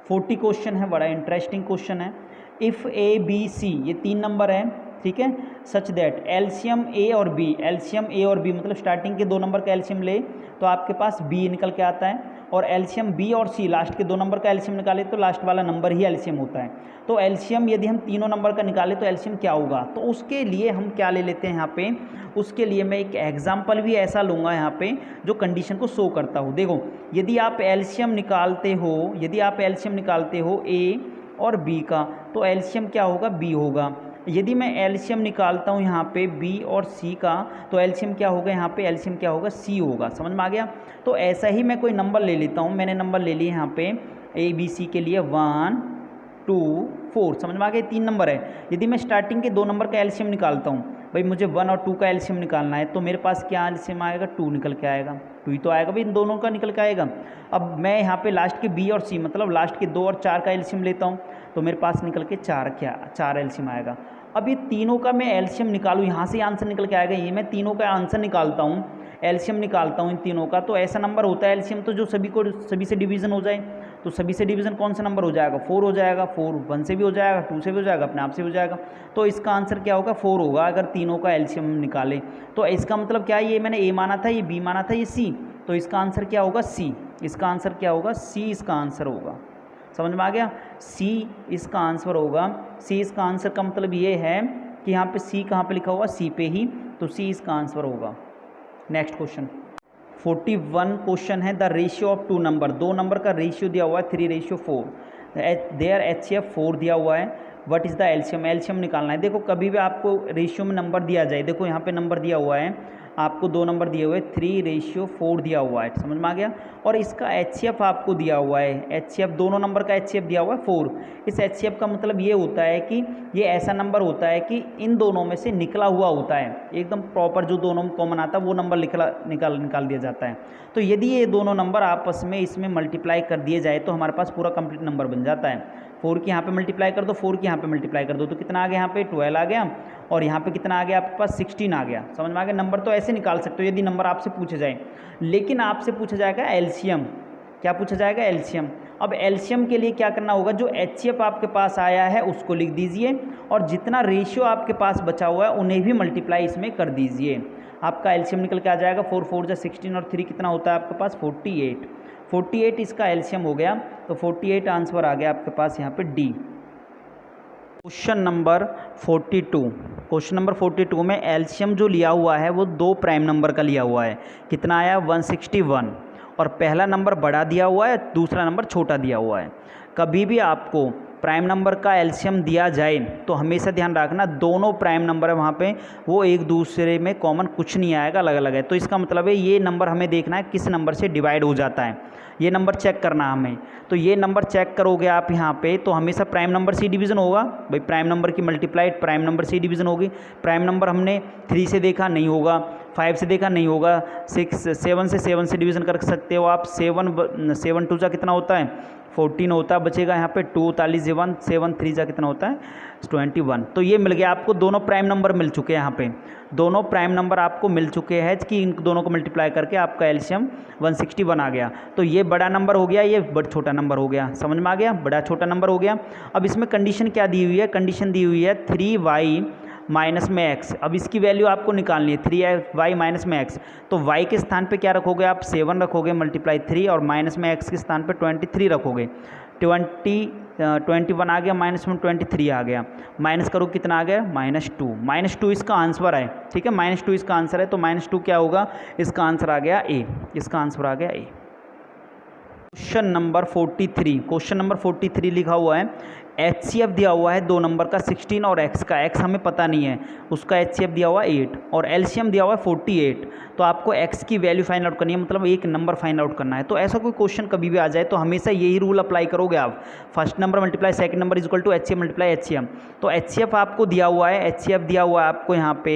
A: 40 क्वेश्चन है, बड़ा इंटरेस्टिंग क्वेश्चन है। इफ़ ए बी सी, ये 3 नंबर है, ठीक है, सच दैट एलसीएम ए और बी, एलसीएम ए और बी मतलब स्टार्टिंग के 2 नंबर का एलसीएम ले तो आपके पास बी निकल के आता है, और एलसीएम बी और सी लास्ट के 2 नंबर का एलसीएम निकाले तो लास्ट वाला नंबर ही एलसीएम होता है। तो एलसीएम यदि हम तीनों नंबर का निकाले तो एलसीएम क्या होगा, तो उसके लिए हम क्या ले लेते हैं यहाँ पे, उसके लिए मैं एक एग्जाम्पल भी ऐसा लूँगा यहाँ पे जो कंडीशन को शो करता हूँ। देखो, यदि आप एलसीएम निकालते हो, यदि आप एलसीएम निकालते हो ए और बी का, तो एलसीएम क्या होगा, बी होगा। यदि मैं एलसीएम निकालता हूँ यहाँ पे बी और सी का, तो एलसीएम क्या होगा, यहाँ पे एलसीएम क्या होगा, सी होगा। समझ में आ गया। तो ऐसा ही मैं कोई नंबर ले लेता हूँ, मैंने नंबर ले लिए यहाँ पे ए बी सी के लिए 1 2 4, समझ में आ गया, 3 नंबर है। यदि मैं स्टार्टिंग के 2 नंबर का एलसीएम निकालता हूँ, भाई मुझे 1 और 2 का एलसीएम निकालना है, तो मेरे पास क्या एलसीएम आएगा, 2 निकल के आएगा, 2 ही तो आएगा भाई, इन दोनों का निकल के आएगा। अब मैं यहाँ पे लास्ट के बी और सी मतलब लास्ट के 2 और 4 का एलसीएम लेता हूँ, तो मेरे पास निकल के 4 एलसीएम आएगा। अब ये तीनों का मैं एलसीएम निकालूँ, यहाँ से आंसर निकल के आएगा, ये मैं तीनों का आंसर निकालता हूँ, एलसीएम निकालता हूँ इन तीनों का, तो ऐसा नंबर होता है एलसीएम तो जो सभी से डिवीज़न हो जाए। तो सभी से डिवीज़न कौन सा नंबर हो जाएगा, 4 हो जाएगा। 4 1 से भी हो जाएगा, 2 से भी हो जाएगा, अपने आप से भी हो जाएगा। तो इसका आंसर क्या होगा, 4 होगा अगर तीनों का एलसीएम निकालें। तो इसका मतलब क्या है, ये मैंने ए माना था, ये बी माना था, ये सी, तो इसका आंसर क्या होगा, सी। इसका आंसर क्या होगा, सी इसका आंसर होगा। समझ में आ गया, सी इसका आंसर होगा। सी इसका आंसर का मतलब ये है कि यहाँ पे सी कहाँ पे लिखा हुआ, सी पे ही, तो सी इसका आंसर होगा। नेक्स्ट क्वेश्चन 41 क्वेश्चन है, the ratio of 2 number, 2 number का रेशियो दिया हुआ है 3:4, देयर HCF 4 दिया हुआ है, what is the LCM, LCM निकालना है। देखो कभी भी आपको रेशियो में नंबर दिया जाए, देखो यहाँ पे नंबर दिया हुआ है आपको 2 नंबर दिए हुए 3:4 दिया हुआ है, समझ में आ गया। और इसका HCF आपको दिया हुआ है, HCF दोनों नंबर का HCF दिया हुआ है 4। इस HCF का मतलब ये होता है कि ये ऐसा नंबर होता है कि इन दोनों में से निकला हुआ होता है, एकदम प्रॉपर जो दोनों में कॉमन आता है वो नंबर निकाल दिया जाता है। तो यदि ये दोनों नंबर आपस में इसमें मल्टीप्लाई कर दिए जाए तो हमारे पास पूरा कंप्लीट नंबर बन जाता है। 4 की यहाँ पे मल्टीप्लाई कर दो, 4 की यहाँ पे मल्टीप्लाई कर दो, तो कितना आ गया यहाँ पे 12 आ गया, और यहाँ पे कितना आ गया आपके पास 16 आ गया, समझ में आ गया। नंबर तो ऐसे निकाल सकते हो यदि नंबर आपसे पूछे जाए, लेकिन आपसे पूछा जाएगा एलसीएम। क्या पूछा जाएगा? एलसीएम। अब एलसीएम के लिए क्या करना होगा, जो HCF आपके पास आया है उसको लिख दीजिए, और जितना रेशियो आपके पास बचा हुआ है उन्हें भी मल्टीप्लाई इसमें कर दीजिए। आपका एलसीएम निकल के आ जाएगा 4 4 जा 16 और 3 कितना होता है आपके पास 48 इसका एलसीएम हो गया। तो 48 आंसर आ गया आपके पास यहाँ पे डी। क्वेश्चन नंबर 42 में एलसीएम जो लिया हुआ है वो 2 प्राइम नंबर का लिया हुआ है। कितना आया? 161, और पहला नंबर बड़ा दिया हुआ है, दूसरा नंबर छोटा दिया हुआ है। कभी भी आपको प्राइम नंबर का एलसीएम दिया जाए तो हमेशा ध्यान रखना दोनों प्राइम नंबर है वहाँ पे वो एक दूसरे में कॉमन कुछ नहीं आएगा, अलग अलग है। तो इसका मतलब है ये नंबर हमें देखना है किस नंबर से डिवाइड हो जाता है, ये नंबर चेक करना हमें। तो ये नंबर चेक करोगे आप यहाँ पे तो हमेशा प्राइम नंबर से डिवीज़न होगा। भाई प्राइम नंबर की मल्टीप्लाइड प्राइम नंबर से डिवीज़न होगी। प्राइम नंबर हमने 3 से देखा नहीं होगा, 5 से देखा नहीं होगा, 7 से डिवीज़न कर सकते हो आप। 7 2 जा कितना होता है 14 होता है, बचेगा यहाँ पे 2 तालीस 1 7 3 जा कितना होता है 21। तो ये मिल गया आपको, दोनों प्राइम नंबर मिल चुके हैं यहाँ पे, दोनों प्राइम नंबर आपको मिल चुके हैं कि इन दोनों को मल्टीप्लाई करके आपका एलसीएम 161 आ गया। तो ये बड़ा नंबर हो गया, ये छोटा नंबर हो गया, समझ में आ गया, बड़ा छोटा नंबर हो गया। अब इसमें कंडीशन क्या दी हुई है? कंडीशन दी हुई है 3y माइनस में x। अब इसकी वैल्यू आपको निकालनी है 3y माइनस में x। तो y के स्थान पे क्या रखोगे आप? 7 रखोगे मल्टीप्लाई 3, और माइनस में x के स्थान पे 23 रखोगे। 21 आ गया, माइनस में 23 आ गया, माइनस करो कितना आ गया -2 इसका आंसर है, ठीक है, -2 इसका आंसर है। तो -2 क्या होगा? इसका आंसर आ गया ए, इसका आंसर आ गया ए। क्वेश्चन नंबर 43 लिखा हुआ है, HCF दिया हुआ है 2 नंबर का 16 और x का, x हमें पता नहीं है, उसका HCF दिया हुआ है 8 और LCM दिया हुआ है 48। तो आपको x की वैल्यू फाइंड आउट करनी है, मतलब एक नंबर फाइंड आउट करना है। तो ऐसा कोई क्वेश्चन कभी भी आ जाए तो हमेशा यही रूल अप्लाई करोगे आप, first number multiply second number is equal to HCF multiply HCM। तो HCF आपको दिया हुआ है, HCF दिया हुआ है आपको यहाँ पे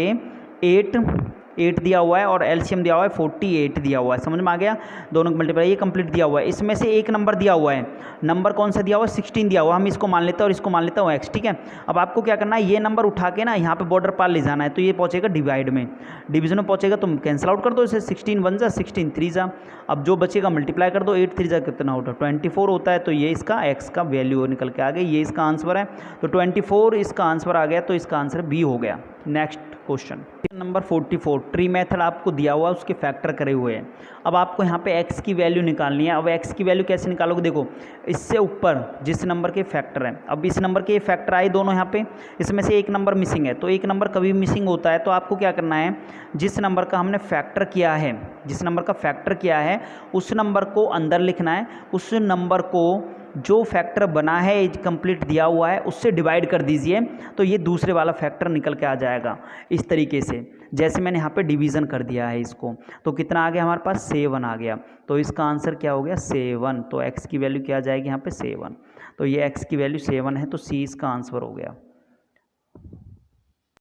A: 8 दिया हुआ है, और एलसीएम दिया हुआ है 48 दिया हुआ है, समझ में आ गया। दोनों को मल्टीप्लाई, ये कंप्लीट दिया हुआ है। इसमें से एक नंबर दिया हुआ है, नंबर कौन सा दिया हुआ है? 16 दिया हुआ, हम इसको मान लेते हैं और इसको मान लेता हूँ x, ठीक है। अब आपको क्या करना है, ये नंबर उठा के ना यहाँ पे बॉर्डर पार ले जाना है, तो ये पहुँचेगा डिवाइड में, डिवीजन में पहुँचेगा, तुम कैंसिल आउट कर दो इसे, 16 1 जा 16 3 जा। अब जो बचेगा मल्टीप्लाई कर दो, 8 3 जा कितना होता है 24 होता है। तो ये इसका x का वैल्यू निकल के आ गई, ये इसका आंसर है। तो 24 इसका आंसर आ गया, तो इसका आंसर बी हो गया। Next question number 44, tree method आपको दिया हुआ है, उसके फैक्टर करे हुए हैं। अब आपको यहाँ पे x की वैल्यू निकालनी है। अब x की वैल्यू कैसे निकालोगे? देखो, इससे ऊपर जिस नंबर के फैक्टर हैं, अब इस नंबर के फैक्टर आए दोनों यहाँ पे, इसमें से एक नंबर मिसिंग है। तो एक नंबर कभी मिसिंग होता है तो आपको क्या करना है, जिस नंबर का हमने फैक्टर किया है, जिस नंबर का फैक्टर किया है उस नंबर को अंदर लिखना है, उस नंबर को जो फैक्टर बना है कंप्लीट दिया हुआ है उससे डिवाइड कर दीजिए, तो ये दूसरे वाला फैक्टर निकल के आ जाएगा। इस तरीके से जैसे मैंने यहाँ पे डिवीज़न कर दिया है इसको, तो कितना आ गया हमारे पास 7 आ गया। तो इसका आंसर क्या हो गया 7। तो x की वैल्यू क्या आ जाएगी यहाँ पे 7। तो ये x की वैल्यू 7 है, तो सी इसका आंसर हो गया।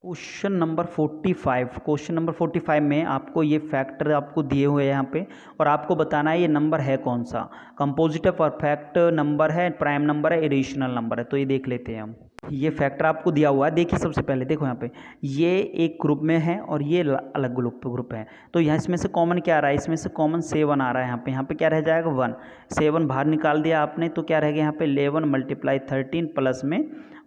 A: क्वेश्चन नंबर 45 में आपको ये फैक्टर आपको दिए हुए हैं यहाँ पे, और आपको बताना है ये नंबर है कौन सा, कंपोजिट है, परफेक्ट नंबर है, प्राइम नंबर है, इरेशनल नंबर है। तो ये देख लेते हैं हम, ये फैक्टर आपको दिया हुआ है। देखिए सबसे पहले देखो यहाँ पे ये एक ग्रुप में है और ये अलग ग्रुप है। तो यहाँ इसमें से कॉमन क्या आ रहा है, इसमें से कॉमन 7 आ रहा है। यहाँ पे क्या रह जाएगा 1, 7 बाहर निकाल दिया आपने, तो क्या रह गया यहाँ पे 11 मल्टीप्लाई 13 प्लस में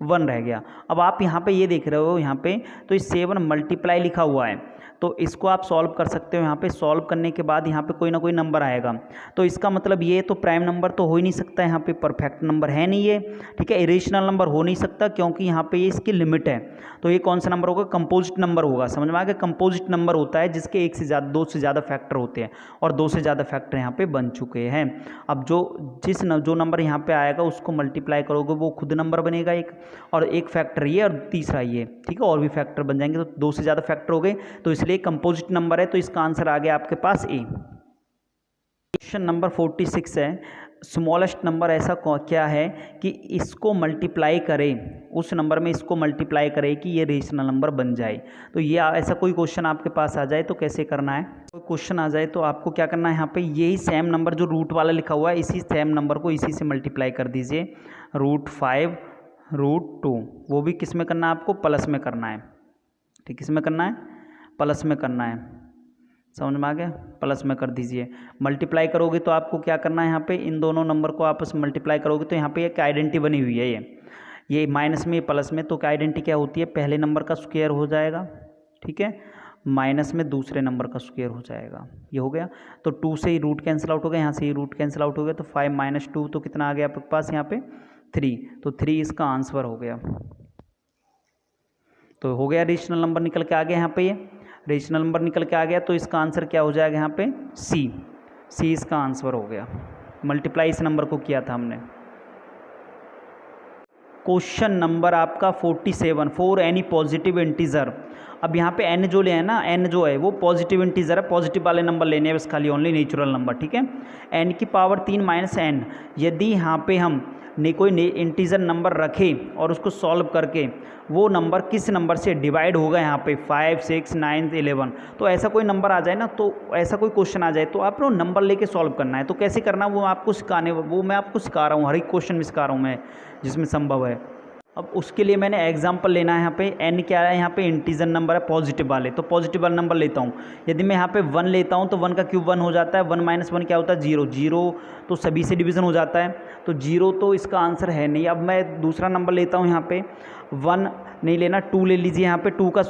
A: 1 रह गया। अब आप यहाँ पे ये देख रहे हो यहाँ पे, तो इस 7 मल्टीप्लाई लिखा हुआ है, तो इसको आप सॉल्व कर सकते हो। यहाँ पे सॉल्व करने के बाद यहाँ पे कोई ना कोई नंबर आएगा, तो इसका मतलब ये तो प्राइम नंबर तो हो ही नहीं सकता, यहाँ पे परफेक्ट नंबर है नहीं ये, ठीक है, इरेशनल नंबर हो नहीं सकता क्योंकि यहाँ पे ये इसकी लिमिट है। तो ये कौन सा नंबर होगा, कंपोजिट नंबर होगा। समझ में आ गया, कंपोजिट नंबर होता है जिसके 1 से ज़्यादा 2 से ज़्यादा फैक्टर होते हैं, और 2 से ज़्यादा फैक्टर यहाँ पे बन चुके हैं। अब जो नंबर यहाँ पे आएगा उसको मल्टीप्लाई करोगे वो खुद नंबर बनेगा एक, और एक फैक्टर ये और तीसरा ये, ठीक है, और भी फैक्टर बन जाएंगे। तो 2 से ज़्यादा फैक्टर हो गए, तो इसलिए इसलिए कंपोजिट नंबर है, तो इसका आंसर आ गया आपके पास ए। क्वेश्चन नंबर 46 है, स्मॉलेस्ट नंबर ऐसा क्या है कि इसको मल्टीप्लाई करें, उस नंबर में इसको मल्टीप्लाई करें कि ये रेशनल नंबर बन जाए। तो ये ऐसा कोई क्वेश्चन आपके पास आ जाए तो कैसे करना है, कोई क्वेश्चन आ जाए तो आपको क्या करना है, यहाँ पे यही सेम नंबर जो रूट वाला लिखा हुआ है, इसी सेम नंबर को इसी से मल्टीप्लाई कर दीजिए। √5 √2, वो भी किस में करना है आपको, प्लस में करना है। ठीक, किस में करना है, प्लस में करना है, समझ में आ गया, प्लस में कर दीजिए। मल्टीप्लाई करोगे तो आपको क्या करना है, यहाँ पे इन दोनों नंबर को आपस में मल्टीप्लाई करोगे तो यहाँ पे एक आइडेंटिटी बनी हुई है, ये माइनस में, ये प्लस में, तो आइडेंटिटी क्या होती है, पहले नंबर का स्क्वायर हो जाएगा, ठीक है, माइनस में दूसरे नंबर का स्क्वायर हो जाएगा, ये हो गया। तो 2 से ही रूट कैंसिल आउट हो गया, यहाँ से ही रूट कैंसिल आउट हो गया, तो 5 - 2 तो कितना आ गया आपके पास यहाँ पे 3, तो 3 इसका आंसर हो गया। तो हो गया, रेशनल नंबर निकल के आ गया, यहाँ पे ये रेशनल नंबर निकल के आ गया, तो इसका आंसर क्या हो जाएगा यहाँ पे सी इसका आंसर हो गया। मल्टीप्लाई इस नंबर को किया था हमने। क्वेश्चन नंबर आपका 47, फॉर एनी पॉजिटिव इंटीजर। अब यहाँ पे n जो ले है ना, n जो है वो पॉजिटिव इंटीजर है, पॉजिटिव वाले नंबर लेने हैं बस खाली, ओनली नेचुरल नंबर, ठीक है। n की पावर 3 - n, यदि यहाँ पे हम कोई इंटीजर नंबर रखें और उसको सॉल्व करके वो नंबर किस नंबर से डिवाइड होगा, यहाँ पे 5, 6, 9, 11, तो ऐसा कोई नंबर आ जाए ना, तो ऐसा कोई क्वेश्चन आ जाए तो आप लोग नंबर लेके सॉल्व करना है। तो कैसे करना वो मैं आपको सिखा रहा हूँ, हर एक क्वेश्चन में सिखा रहा हूँ मैं जिसमें संभव है। अब उसके लिए मैंने एग्जाम्पल लेना है, यहाँ पे n क्या है, यहाँ पे इंटीजर नंबर है पॉजिटिव वाले, तो पॉजिटिव वाला नंबर लेता हूँ। यदि मैं यहाँ पे 1 लेता हूँ तो 1 का क्यूब 1 हो जाता है, 1 - 1 क्या होता है 0, 0 तो सभी से डिवीज़न हो जाता है, तो 0 तो इसका आंसर है नहीं। अब मैं दूसरा नंबर लेता हूँ, यहाँ पे 1 नहीं लेना, 2 ले लीजिए, यहाँ पे 2 का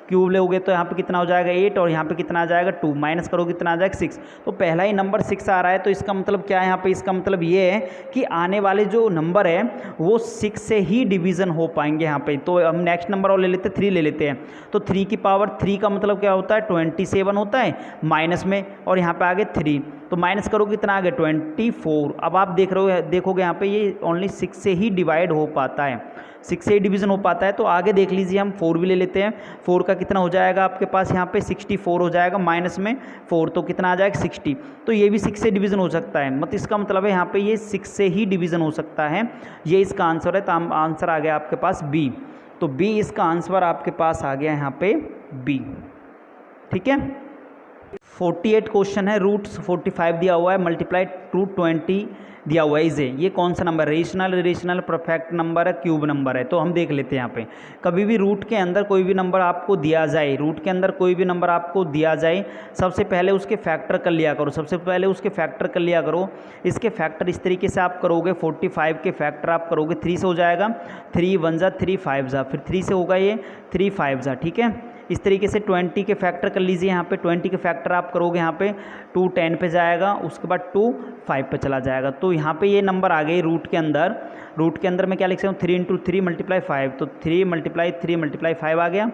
A: क्यूब लोगे तो यहाँ पे कितना हो जाएगा 8, और यहाँ पे कितना आ जाएगा 2, माइनस करोगे कितना आ जाएगा 6, तो पहला ही नंबर 6 आ रहा है, तो इसका मतलब क्या है यहाँ पे, इसका मतलब ये है कि आने वाले जो नंबर है वो 6 से ही डिवीज़न हो पाएंगे यहाँ पे। तो हम नेक्स्ट नंबर और ले लेते हैं, 3 ले लेते हैं, तो 3 की पावर 3 का मतलब क्या होता है 27 होता है माइनस में, और यहाँ पे आगे 3, तो माइनस करोगे कितना आ गया 24। अब आप देखोगे यहाँ पे ये ओनली 6 से ही डिवाइड हो पाता है, 6 से ही डिवीज़न हो पाता है। तो आगे देख लीजिए, हम 4 भी ले लेते हैं, 4 का कितना हो जाएगा आपके पास यहाँ पे 64 हो जाएगा, माइनस में 4 तो कितना आ जाएगा 60, तो ये भी 6 से डिवीज़न हो सकता है, मतलब इसका मतलब है यहाँ पे ये 6 से ही डिवीज़न हो सकता है, ये इसका आंसर है। तो आंसर आ गया आपके पास बी, तो बी इसका आंसर आपके पास आ गया यहाँ पे बी, ठीक है। 48 क्वेश्चन है, √45 दिया हुआ है, मल्टीप्लाई √20 दिया हुआ है, इसे ये कौन सा नंबर, रेशनल परफेक्ट नंबर है, क्यूब नंबर है। तो हम देख लेते हैं यहाँ पे, कभी भी रूट के अंदर कोई भी नंबर आपको दिया जाए, रूट के अंदर कोई भी नंबर आपको दिया जाए, सबसे पहले उसके फैक्टर कर लिया करो, इसके फैक्टर इस तरीके से आप करोगे, 45 के फैक्टर आप करोगे 3 से हो जाएगा, 3 1 जा 3 5 जा, फिर 3 से होगा ये 3 5 जा, ठीक है। इस तरीके से 20 के फैक्टर कर लीजिए, यहाँ पे 20 के फैक्टर आप करोगे, यहाँ पे 2 10 पे जाएगा, उसके बाद 2 5 पे चला जाएगा, तो यहाँ पे ये नंबर आ गए रूट के अंदर मैं क्या लिख सकता हूँ 3 × 3 × 5, तो 3 × 3 × 5 आ गया।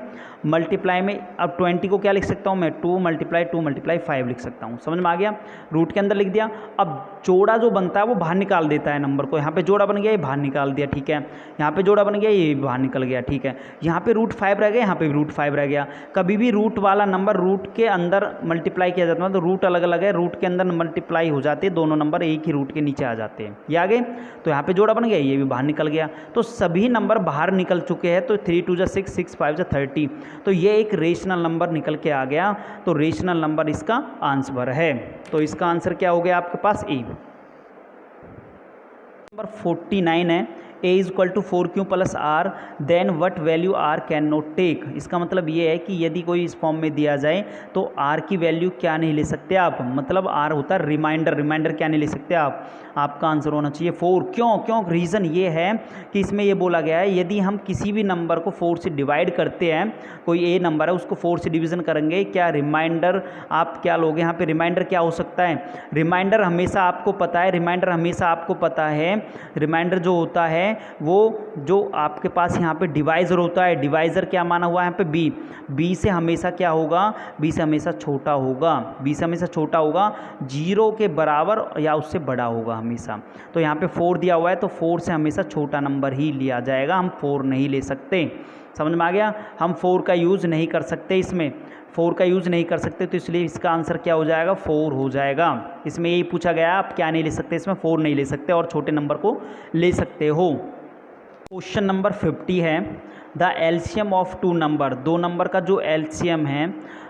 A: मल्टीप्लाई में अब 20 को क्या लिख सकता हूँ मैं 2 × 2 × 5 लिख सकता हूँ, समझ में आ गया, रूट के अंदर लिख दिया। अब जोड़ा जो बनता है वो बाहर निकाल देता है नंबर को, यहाँ पे जोड़ा बन गया, ये बाहर निकाल दिया, ठीक है, यहाँ पे जोड़ा बन गया, ये बाहर निकल गया, ठीक है, यहाँ पे √5 रह गया, यहाँ पे √5 रह गया। कभी भी रूट वाला नंबर रूट के अंदर मल्टीप्लाई किया जाता है, तो रूट अलग अलग है, रूट के अंदर मल्टीप्लाई हो जाते हैं, दोनों नंबर एक ही रूट के नीचे आ जाते हैं, ये आ गए, तो यहाँ पे जोड़ा बन गया, ये भी बाहर निकल गया, तो सभी नंबर बाहर निकल चुके हैं, तो 3 2 जा 6, 6 5 जा 30, तो ये एक रेशनल नंबर निकल के आ गया, तो रेशनल नंबर इसका आंसर है, तो इसका आंसर क्या हो गया आपके पास ए। नंबर 49 है, a = 4q + r, then what value r can not take. इसका मतलब ये है कि यदि कोई इस फॉर्म में दिया जाए तो r की वैल्यू क्या नहीं ले सकते आप, मतलब r होता है रिमाइंडर क्या नहीं ले सकते आप, आपका आंसर होना चाहिए 4। क्यों रीज़न ये है कि इसमें ये बोला गया है यदि हम किसी भी नंबर को 4 से डिवाइड करते हैं, कोई a नंबर है उसको 4 से डिवीज़न करेंगे, क्या रिमाइंडर आप क्या लोगे, यहाँ पे रिमाइंडर क्या हो सकता है, रिमाइंडर हमेशा आपको पता है, रिमाइंडर जो होता है वो जो आपके पास यहाँ पे डिवाइज़र होता है, डिवाइज़र क्या माना हुआ है यहाँ पे बी से हमेशा क्या होगा, बी से हमेशा छोटा होगा, 0 के बराबर या उससे बड़ा होगा हमेशा। तो यहाँ पे 4 दिया हुआ है, तो 4 से हमेशा छोटा नंबर ही लिया जाएगा, हम 4 नहीं ले सकते, समझ में आ गया, हम 4 का यूज़ नहीं कर सकते इसमें। 4 का यूज़ नहीं कर सकते, तो इसलिए इसका आंसर क्या हो जाएगा, 4 हो जाएगा। इसमें यही पूछा गया आप क्या नहीं ले सकते, इसमें 4 नहीं ले सकते और छोटे नंबर को ले सकते हो। क्वेश्चन नंबर 50 है, the LCM of two number, दो नंबर का जो एलसीएम है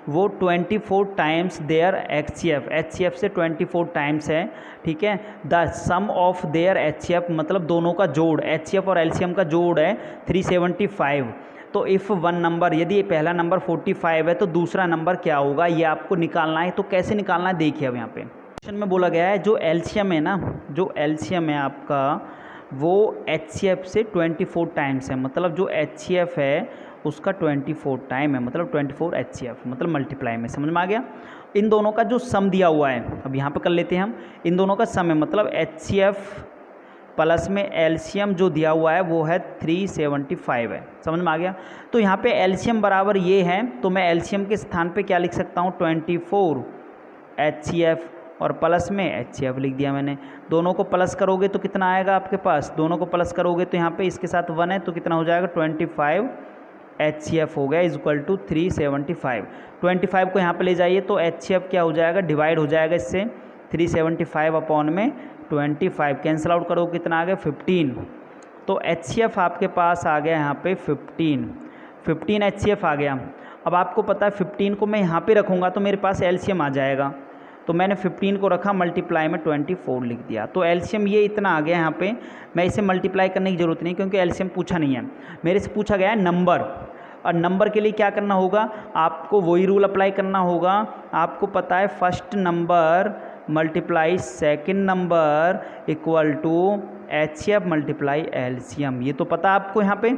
A: वो 24 टाइम्स देयर एचसीएफ, एचसीएफ से 24 टाइम्स है, ठीक है। The sum of their HCF मतलब दोनों का जोड़, एचसीएफ और एलसीएम का जोड़ है 375। तो इफ़ वन नंबर, यदि पहला नंबर 45 है तो दूसरा नंबर क्या होगा, ये आपको निकालना है। तो कैसे निकालना है देखिए, अब यहाँ पे क्वेश्चन में बोला गया है जो एलसीएम है ना, जो एलसीएम है आपका वो एचसीएफ से 24 टाइम्स है, मतलब जो एचसीएफ है उसका 24 टाइम है, मतलब 24 एचसीएफ, मतलब मल्टीप्लाई में, समझ में आ गया। इन दोनों का जो सम दिया हुआ है, अब यहाँ पे कर लेते हैं हम, इन दोनों का सम है, मतलब एचसीएफ प्लस में एलसीएम जो दिया हुआ है वो है 375 है, समझ में आ गया। तो यहाँ पे एलसीएम बराबर ये है, तो मैं एलसीएम के स्थान पे क्या लिख सकता हूँ, 24 एचसीएफ और प्लस में एचसीएफ लिख दिया मैंने। दोनों को प्लस करोगे तो कितना आएगा आपके पास, दोनों को प्लस करोगे तो यहाँ पे इसके साथ 1 है तो कितना हो जाएगा, 25 एचसीएफ हो गया इक्वल टू 375। 25 को यहाँ पे ले जाइए तो एचसीएफ क्या हो जाएगा, डिवाइड हो जाएगा इससे, 375 अपॉन में 25 कैंसिल आउट करो कितना आ गया, 15। तो एचसीएफ आपके पास आ गया यहाँ पे 15 एचसीएफ आ गया। अब आपको पता है 15 को मैं यहाँ पे रखूँगा तो मेरे पास एलसीएम आ जाएगा, तो मैंने 15 को रखा, मल्टीप्लाई में 24 लिख दिया, तो एलसीएम ये इतना आ गया यहाँ पे। मैं इसे मल्टीप्लाई करने की ज़रूरत नहीं क्योंकि एलसीएम पूछा नहीं है, मेरे से पूछा गया है नंबर, और नंबर के लिए क्या करना होगा, आपको वही रूल अप्लाई करना होगा। आपको पता है first number multiply second number equal to HCF multiply LCM, ये तो पता आपको। यहाँ पे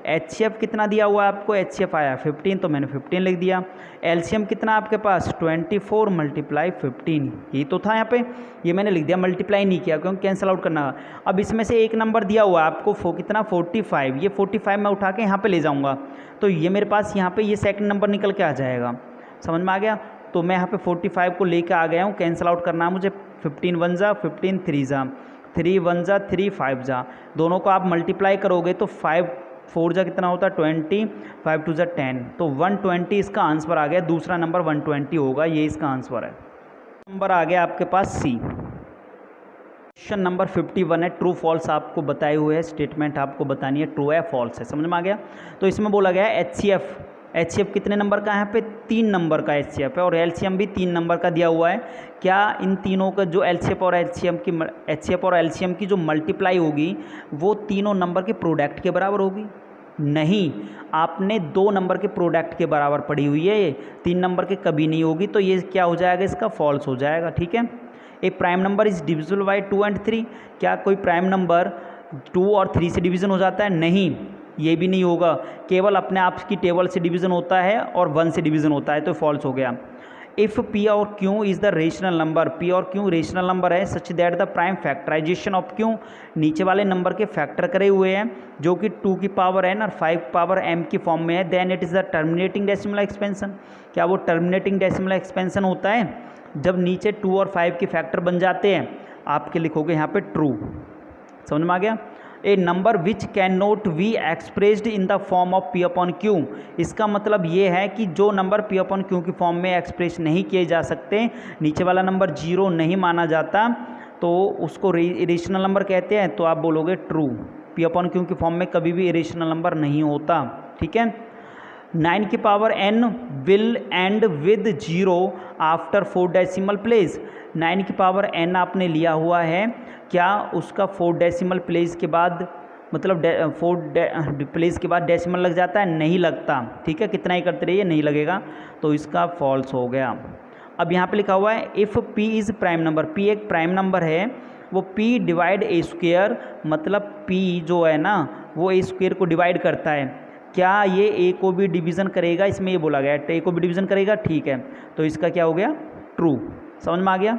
A: एचसीएफ कितना दिया हुआ है आपको, एचसीएफ आया 15 तो मैंने 15 लिख दिया। एलसीएम कितना आपके पास 24 मल्टीप्लाई 15, ये तो था यहाँ पे, ये मैंने लिख दिया, मल्टीप्लाई नहीं किया क्योंकि कैंसिल आउट करना। अब इसमें से एक नंबर दिया हुआ है आपको कितना 45, ये 45 मैं उठा के यहाँ पर ले जाऊँगा तो ये मेरे पास यहाँ पर ये सेकेंड नंबर निकल के आ जाएगा, समझ में आ गया। तो मैं यहाँ पे 45 को लेके आ गया हूँ, कैंसिल आउट करना है मुझे, 15 1 जा 15 3 जा 3 1 जा 3 5 जा, दोनों को आप मल्टीप्लाई करोगे तो 5 4 जा कितना होता है 20, 5 2 जा 10, तो 120 इसका आंसर आ गया। दूसरा नंबर 120 होगा, ये इसका आंसर है। नंबर आ गया आपके पास सी। क्वेश्चन नंबर 51 है, ट्रू फॉल्स आपको बताए हुए है, स्टेटमेंट आपको बतानी है ट्रू है फॉल्स है, समझ में आ गया। तो इसमें बोला गया है एचसीएफ कितने नंबर का है, यहाँ पे 3 नंबर का एचसीएफ है और एलसीएम भी 3 नंबर का दिया हुआ है। क्या इन तीनों का जो एचसीएफ और एलसीएम की जो मल्टीप्लाई होगी वो तीनों नंबर के प्रोडक्ट के बराबर होगी? नहीं, आपने 2 नंबर के प्रोडक्ट के बराबर पड़ी हुई है, ये 3 नंबर के कभी नहीं होगी, तो ये क्या हो जाएगा, इसका फॉल्स हो जाएगा, ठीक है। A prime number is divisible by 2 and 3, क्या कोई प्राइम नंबर 2 और 3 से डिवीज़न हो जाता है? नहीं, ये भी नहीं होगा, केवल अपने आप की टेबल से डिवीज़न होता है और 1 से डिवीज़न होता है, तो फॉल्स हो गया। इफ़ पी और Q is the rational number, P और क्यू रेशनल नंबर है such that the prime factorization of Q, नीचे वाले नंबर के फैक्टर करे हुए हैं जो कि 2 की पावर n और 5 पावर m की फॉर्म में है, then it is the terminating decimal expansion. क्या वो टर्मिनेटिंग डेसिमल एक्सपेंशन होता है जब नीचे 2 और 5 के फैक्टर बन जाते हैं? आपके लिखोगे यहाँ पे ट्रू, समझ में आ गया। A number which can not be expressed in the form of p upon q, इसका मतलब ये है कि जो नंबर पी अपॉन क्यू की फॉर्म में एक्सप्रेस नहीं किए जा सकते, नीचे वाला नंबर 0 नहीं माना जाता, तो उसको इरेशनल नंबर कहते हैं। तो आप बोलोगे ट्रू, पी अपॉन क्यू की फॉर्म में कभी भी इरेशनल नंबर नहीं होता, ठीक है। 9 की power n will and with 0 after 4 decimal place, 9 की पावर n आपने लिया हुआ है, क्या उसका 4 डेसिमल प्लेस के बाद मतलब 4 प्लेस के बाद डेसिमल लग जाता है? नहीं लगता, ठीक है, कितना ही करते रहिए नहीं लगेगा, तो इसका फॉल्स हो गया। अब यहाँ पे लिखा हुआ है if p is prime number, p एक प्राइम नंबर है, वो p डिवाइड a स्क्वेयर, मतलब p जो है ना वो a स्क्वेयर को डिवाइड करता है, क्या ये a को भी डिवीज़न करेगा? इसमें ये बोला गया है a को भी डिवीज़न करेगा, ठीक है, तो इसका क्या हो गया ट्रू, समझ में आ गया।